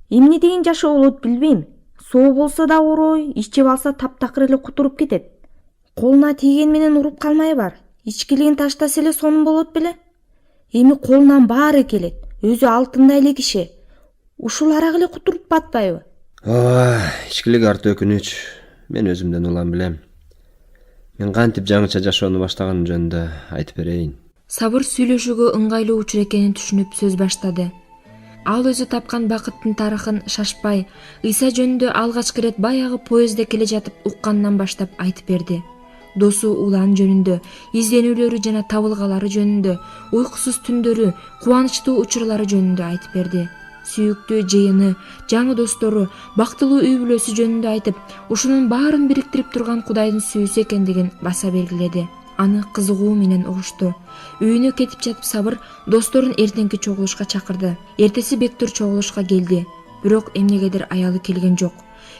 Эмне деген жашоо болот билбейм. Соо болсо да орой, ичип алса таптакыр эле кутуруп кетет. Колуна тийген менен уруп калмай бар. Ичкилигин таштаса эле сонун болот беле. Эми колунан баары келет. Өзү алтындай эле киши. Ушул арак эле кутуруп батпайбы? Ичкилик арты өкүнүч. Мен өзүмдөн улам билем. Мен кантип жаңыча жашоону баштаганым жөнүндө айтып берейин. Сабыр сүйлөшүүгө ыңгайлуу учур экенин түшүнүп сөз баштады. Ал өзү тапкан бакыттын тарыхын шашпай, Ыйса жөнүндө алгачкы ирет баягы поездде келе жатып уккандан баштап айтып берди. Досу улан жөнүндө, изденүүлөрү жана табылгалары жөнүндө, уйкусуз түндөрү, кубанычтуу учурлары жөнүндө айтып берди. Сүйүктүү жыйыны, жаңы достору, бактылуу үй бүлөсү жөнүндө айтып, ушунун баарын бириктирип турган Кудайдын сүйүүсү экендигин баса белгиледи. Аны кызыгуу менен угушту. Үйүнө кетип жатып Сабыр досторун эртеңки чогулушка чакырды. Эртеси Бектур чогулушка келди, бирок эмнегедир аялы келген жок.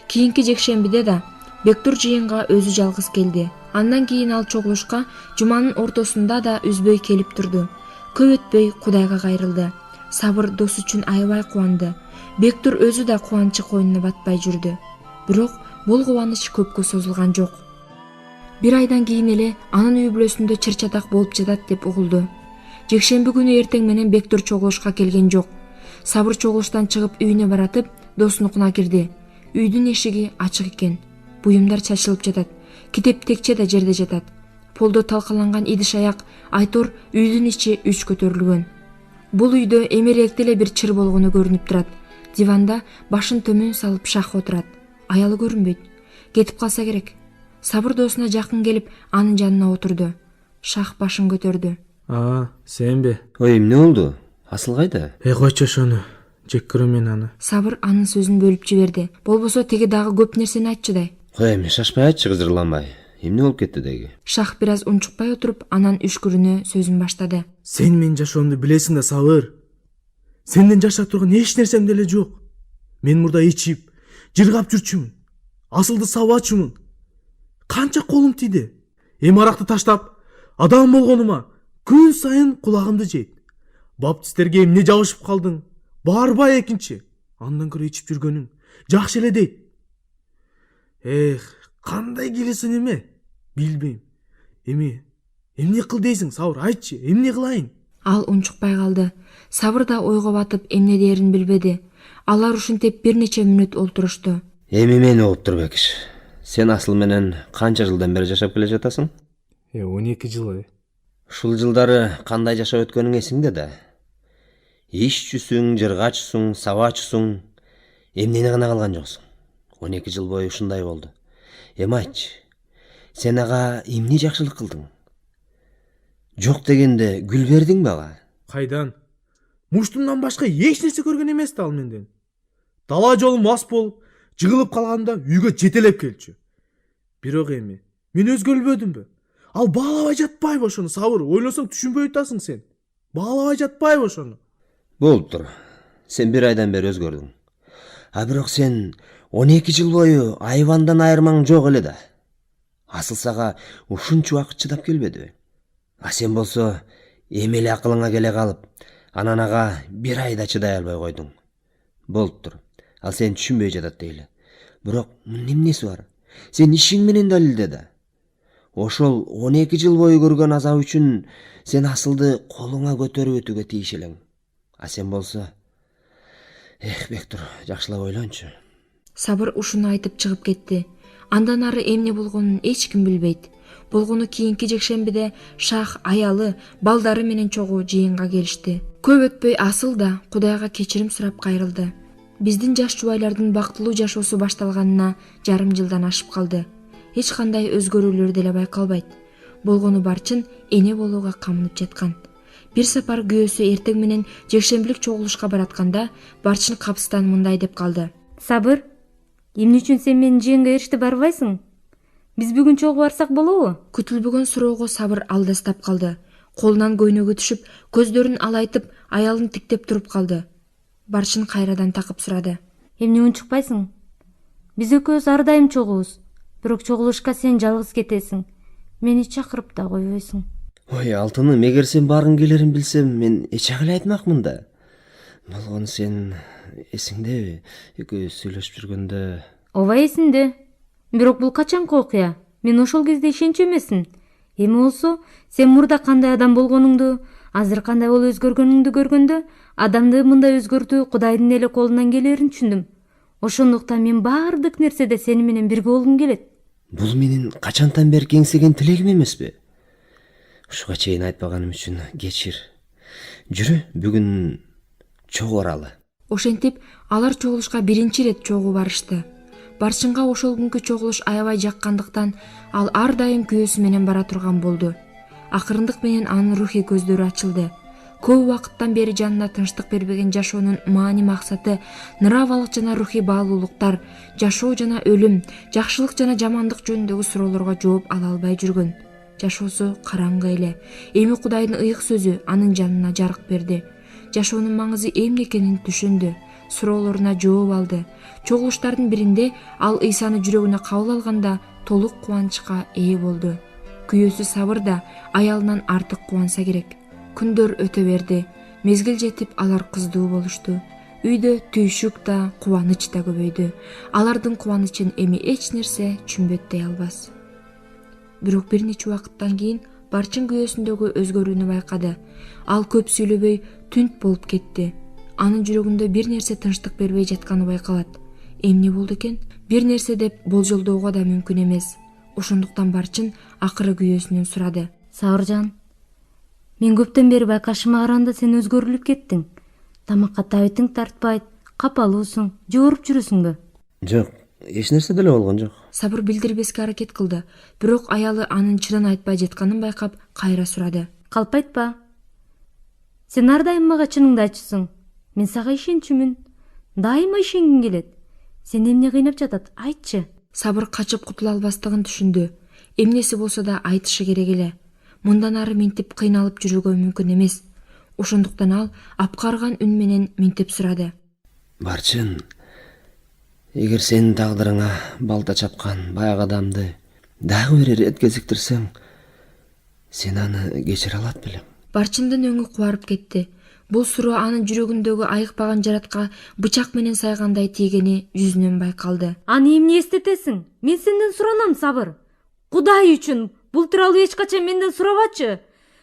Кийинки жекшембиде да Бектур жыйынга өзү жалгыз келди. Андан кийин ал чогулушка жуманын ортосунда да үзбөй келип турду. Көп өтпөй Кудайга кайрылды. Сабыр досу үчүн аябай кубанды. Бектур өзү да кубанычы койнуна батпай жүрдү. Бирок бул кубаныч көпкө созулган жок. Бир айдан кийин эле анын үй бүлөсүндө чыр-чатак болуп жатат деп угулду. Жекшемби күнү эртең менен Бектур чогулушка келген жок. Сабыр чогулуштан чыгып үйүнө баратып, досунукуна кирди. Үйдүн эшиги ачык экен. Буюмдар чачылып жатат. Китеп текче да жерде жатат. Полдо талкаланган идиш аяк, айтор үйдүн ичи үч көтөрүлгөн. Бул үйдө эмеректе эле бир чыр болгону көрүнүп турат. Диванда башын төмөн салып Шах отурат. Аялы көрүнбөйт. Кетип калса керек. Сабыр досуна жакын келип, анын жанына отурду. Шах башын көтөрдү. Сенби? Ой, эмне болду? Асыл кайда? Койчу ошону. Жек көрөм мен аны. Сабыр анын сөзүн бөлүп жиберди. Болбосо теги дагы көп нерсени айтчудай. Эми шашпай айтчы, кызырланбай. Эмне болуп кетти деги? Шах бир аз унчукпай отуруп, анан үшкүрүнө сөзүн баштады. Сен менин жашоомду билесиң да, Сабыр. Сенден жашап турган эч нерсем деле жок. Мен мурда ичип, жыргап жүрчүмүн. Асылды сабачумун. Канча колум тийди. Эми аракты таштап, адам болгонума күн сайын кулагымды жейт. Баптисттерге эмне жабышып калдың? Барбай экинчи. Андан көрө ичип жүргөнүң жакшы эле дейт. Кандай келесин эме? Билбейм. Эмне кыл дейсиң, Сабыр? Айтчы, эмне кылайын? Ал унчукпай калды. Сабыр да ойго батып эмне дээрин билбеди. Алар ушинтип бир нече мүнөт олтурушту. Эми мени угуп тур бекиш. Сен Асыл менен канча жылдан бери жашап келе жатасың? 12 жыл. Ушул жылдары кандай жашап өткөнүң эсиңде да? Ишчүсүң, жыргачсың, сабачсың, эмнени гана калган жоксуң? 12 жыл бою ушундай болду. Эми айтчы, сен ага эмне жакшылык кылдың? Жок дегенде гүл бердиңби ага? Кайдан? Муштумдан башка эч нерсе көргөн эмес да ал менден. Дала жолум мас болуп, жыгылып калганда үйгө жетелеп келчү. Бирок эми мен өзгөрбөдүмбү? Ал баалабай жатпайбы ошону, Сабыр? Ойлосоң түшүнбөй атасың сен. Баалабай жатпайбы ошону? Болуптур. Сен бир айдан бери өзгөрдүң. Бирок сен 12 жыл бою айбандан айырмаң жок эле да. Асыл сага ушунча убакыт чыдап келбедиби? А сен болсо эми эле акылыңа келе калып, анан ага 1 айда чыдай албай койдуң. Болуптур. Ал сени түшүнбөй жатат дейли. Бирок мунун эмнеси бар? Сен ишиң менен далилде да. Ошол 12 жыл бою көргөн азап үчүн сен асылды колуңа көтөрүп өтүүгө тийиш элең. А сен болсо, Бектур, жакшылап ойлончу. Сабыр ушуну айтып чыгып кетти. Андан ары эмне болгонун эч ким билбейт. Болгону кийинки жекшембиде Шах аялы, балдары менен чогуу жыйынга келишти. Көп өтпөй Асыл да Кудайга кечирим сурап кайрылды. Биздин жаш жубайлардын бактылуу жашоосу башталганына жарым жылдан ашып калды. Эч кандай өзгөрүүлөр деле байкалбайт. Болгону Барчын эне болууга камынып жаткан. Бир сапар күйөөсү эртең менен жекшембилик чогулушка баратканда Барчын капыстан мындай деп калды. Сабыр, эмне үчүн сен менин жыйынга эриште барбайсың? Биз бүгүн чогуу барсак болобу? Күтүлбөгөн суроого Сабыр алдастап калды. Колунан көйнөгү түшүп, көздөрүн алайтып, аялын тиктеп туруп калды. Барчын кайрадан такып сурады. Эмне унчукпайсың? Биз экөөбүз ар дайым чогуубуз. Бирок чогулушка сен жалгыз кетесиң. Мени чакырып да койбойсуң. Ой, Алтыным, эгер сен баргың келерин билсем, мен эч акылы айтмакмын да. Болгону сен эсиңдеби? Экөөбүз сүйлөшүп жүргөндө... Ооба эсимде. Бирок бул качанкы окуя? Мен ошол кезде ишенчү эмесмин. Эми болсо, сен мурда кандай адам болгонуңду, азыр кандай болуп өзгөргөнүңдү көргөндө, адамды мындай өзгөртүү Кудайдын эле колунан келерин түшүндүм. Ошондуктан мен баардык нерседе сени менен бирге болгум келет. Бул менин качантан бери кеңсеген тилегим эмеспи? Ушуга чейин айтпаганым үчүн кечир. Жүрү, бүгүн чогуу баралы. Ошентип, алар чогулушка биринчи ирет чогуу барышты. Барчынга ошол күнкү чогулуш аябай жаккандыктан ал ар дайым күйөөсү менен бара турган болду. Акырындык менен анын рухий көздөрү ачылды. Көп убакыттан бери жанына тынчтык бербеген жашоонун маани максаты нравалык жана рухий баалуулуктар, жашоо жана өлүм, жакшылык жана жамандык жөнүндөгү суроолорго жооп ала албай жүргөн. Жашоосу караңгы эле. Эми Кудайдын ыйык сөзү анын жанына жарык берди. Жашоонун маңызы эмне экенин түшүндү. Суроолоруна жооп алды. Чогулуштардын биринде ал Ыйсаны жүрөгүнө кабыл алганда толук кубанычка ээ болду. Күйөөсү Сабыр да аялынан артык кубанса керек. Күндөр өтө берди. Мезгил жетип алар кыздуу болушту. Үйдө түйшүк да, кубаныч да көбөйдү. Алардын кубанычын эми эч нерсе чүмбөттөй албас. Бирок бир нече убакыттан кийин Барчын күйөөсүндөгү өзгөрүүнү байкады. Ал көп сүйлөбөй түнт болуп кетти. Анын жүрөгүндө бир нерсе тынчтык бербей жатканы байкалат. Эмне болду экен? Бир нерсе деп болжолдоого да мүмкүн эмес. Ошондуктан Барчын акыры күйөөсүнөн сурады. Сабыржан, мен көптөн бери байкашыма караганда сен өзгөрүлүп кеттиң. Тамакка табитиң тартпайт, капалуусуң, же ооруп жүрөсүңбү? Жок, эч нерсе деле болгон жок. Сабыр билдирбеске аракет кылды. Бирок аялы анын чынын айтпай жатканын байкап, кайра сурады. Калпайтпа. Сен ар дайым мага чыныңды айтчысың. Мен сага ишенчүмүн. Дайыма ишенгим келет. Сен эмне кыйнап жатат? Айтчы. Сабыр качып кутула албастыгын түшүндү. Эмнеси болсо да айтышы керек эле. Мындан ары минтип кыйналып жүрүүгө мүмкүн эмес. Ошондуктан ал апкарган үн менен минтип сурады. Барчын, эгер сенин тагдырыңа балта чапкан баягы адамды дагы бир ирет кезиктирсең, сен аны кечире алат белең? Барчындын өңү кубарып кетти. Бул суроо анын жүрөгүндөгү айыкпаган жаратка бычак менен сайгандай тийгени жүзүнөн байкалды. Аны эмне эстетесиң? Мен сенден суранам, Сабыр. Кудай үчүн бул тууралуу эч качан менден сурабачы.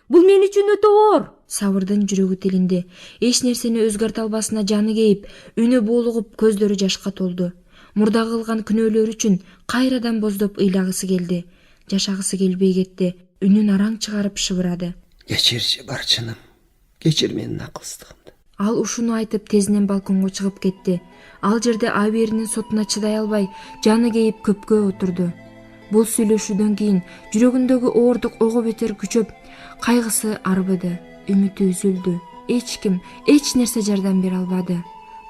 Бул мен үчүн өтө оор. Сабырдын жүрөгү тилинди. Эч нерсени өзгөртө албасына жаны кейип, үнү боолугуп, көздөрү жашка толду. Мурда кылган күнөөлөр үчүн кайрадан боздоп ыйлагысы келди. Жашагысы келбей кетти. Үнүн араң чыгарып шыбырады. Кечирчи, Барчыным. Кечир менин акылсыздыгымды. Ал ушуну айтып тезинен балконго чыгып кетти. Ал жерде абийиринин сотуна чыдай албай, жаны кейип көпкө отурду. Бул сүйлөшүүдөн кийин жүрөгүндөгү оордук ого бетер күчөп, кайгысы арбыды, үмүтү үзүлдү. Эч ким, эч нерсе жардам бере албады.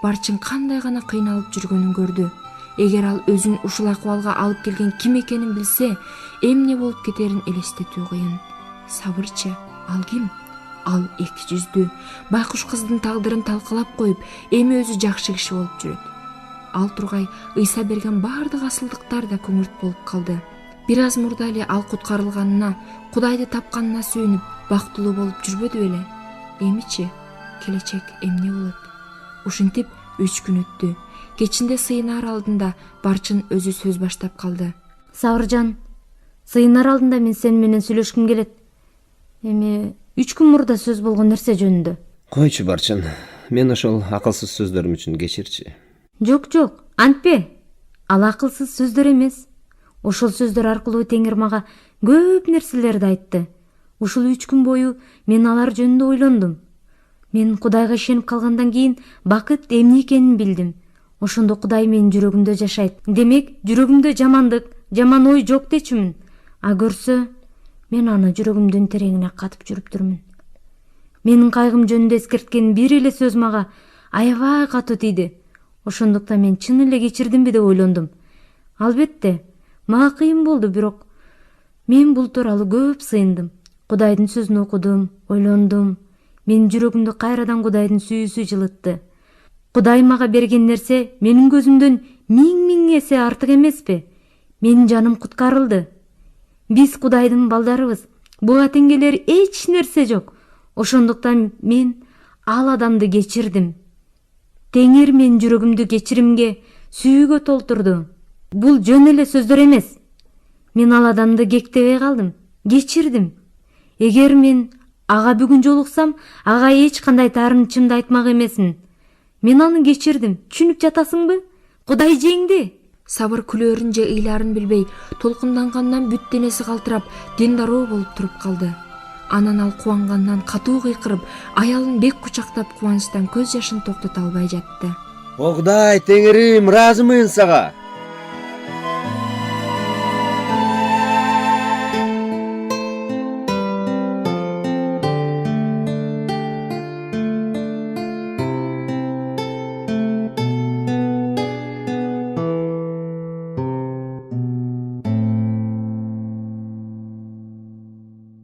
Барчын кандай гана кыйналып жүргөнүн көрдү. Эгер ал өзүн ушул акыбалга алып келген ким экенин билсе, эмне болуп кетерин элестетүү кыйын. Сабырчы, ал ким? Ал эки жүздүү, байкуш кыздын тагдырын талкалап коюп, эми өзү жакшы киши болуп жүрөт. Ал тургай Ыйса берген баардык асылдыктар да күңүрт болуп калды. Бир аз мурда эле ал куткарылганына, Кудайды тапканына сүйүнүп, бактылуу болуп жүрбөдү беле? Эмичи, келечек эмне болот? Ушинтип 3 күн өттү. Кечинде Сыйынар алдында Барчын өзү сөз баштап калды. Сабыржан, Сыйынар алдында мен сени менен сүйлөшкүм келет. Эми 3 күн мурда сөз болгон нерсе жөнүндө. Койчу Барчын, мен ошол акылсыз сөздөрүм үчүн кечирчи. Жок, антпе. Ал акылсыз сөздөр эмес. Ошол сөздөр аркылуу Теңир мага көп нерселерди айтты. Ушул 3 күн бою мен алар жөнүндө ойлондум. Мен Кудайга ишенип калгандан кийин бакыт эмне экенин билдим. Ошондо Кудай менин жүрөгүмдө жашайт. Демек, жүрөгүмдө жамандык, жаман ой жок дечүмүн. А көрсө, мен аны жүрөгүмдүн тереңине катып жүрүптүрмүн. Менин кайгым жөнүндө эскерткен бир эле сөз мага аябай катуу тийди. Ошондуктан мен чын эле кечирдимби деп ойлондум. Албетте, мага кыйын болду, бирок мен бул тууралуу көп сыйындым. Кудайдын сөзүн окудум, ойлондум. Менин жүрөгүмдү кайрадан Кудайдын сүйүүсү жылытты. Кудай мага берген нерсе менин көзүмдөн 1000 эсе артык эмеспи? Менин жаным куткарылды. Биз Кудайдын балдарыбыз. Буга тең эч нерсе жок. Ошондуктан мен ал адамды кечирдим. Теңир менин жүрөгүмдү кечиримге, сүйүүгө толтурду. Бул жөн эле сөздөр эмес. Мен ал адамды кектебей калдым, кечирдим. Эгер мен ага бүгүн жолуксам, ага эч кандай таарынычымды айтмак эмесмин. Мен аны кечирдим. Түшүнүп жатасыңбы? Кудай жеңди. Сабыр күлөрүн же ыйларын билбей, толкундангандан бүт денеси калтырап, дендароо болуп туруп калды. Анан ал кубангандан катуу кыйкырып, аялын бек кучактап кубанычтан көз жашын токтото албай жатты. О Кудай, Теңирим, ыраазымын сага.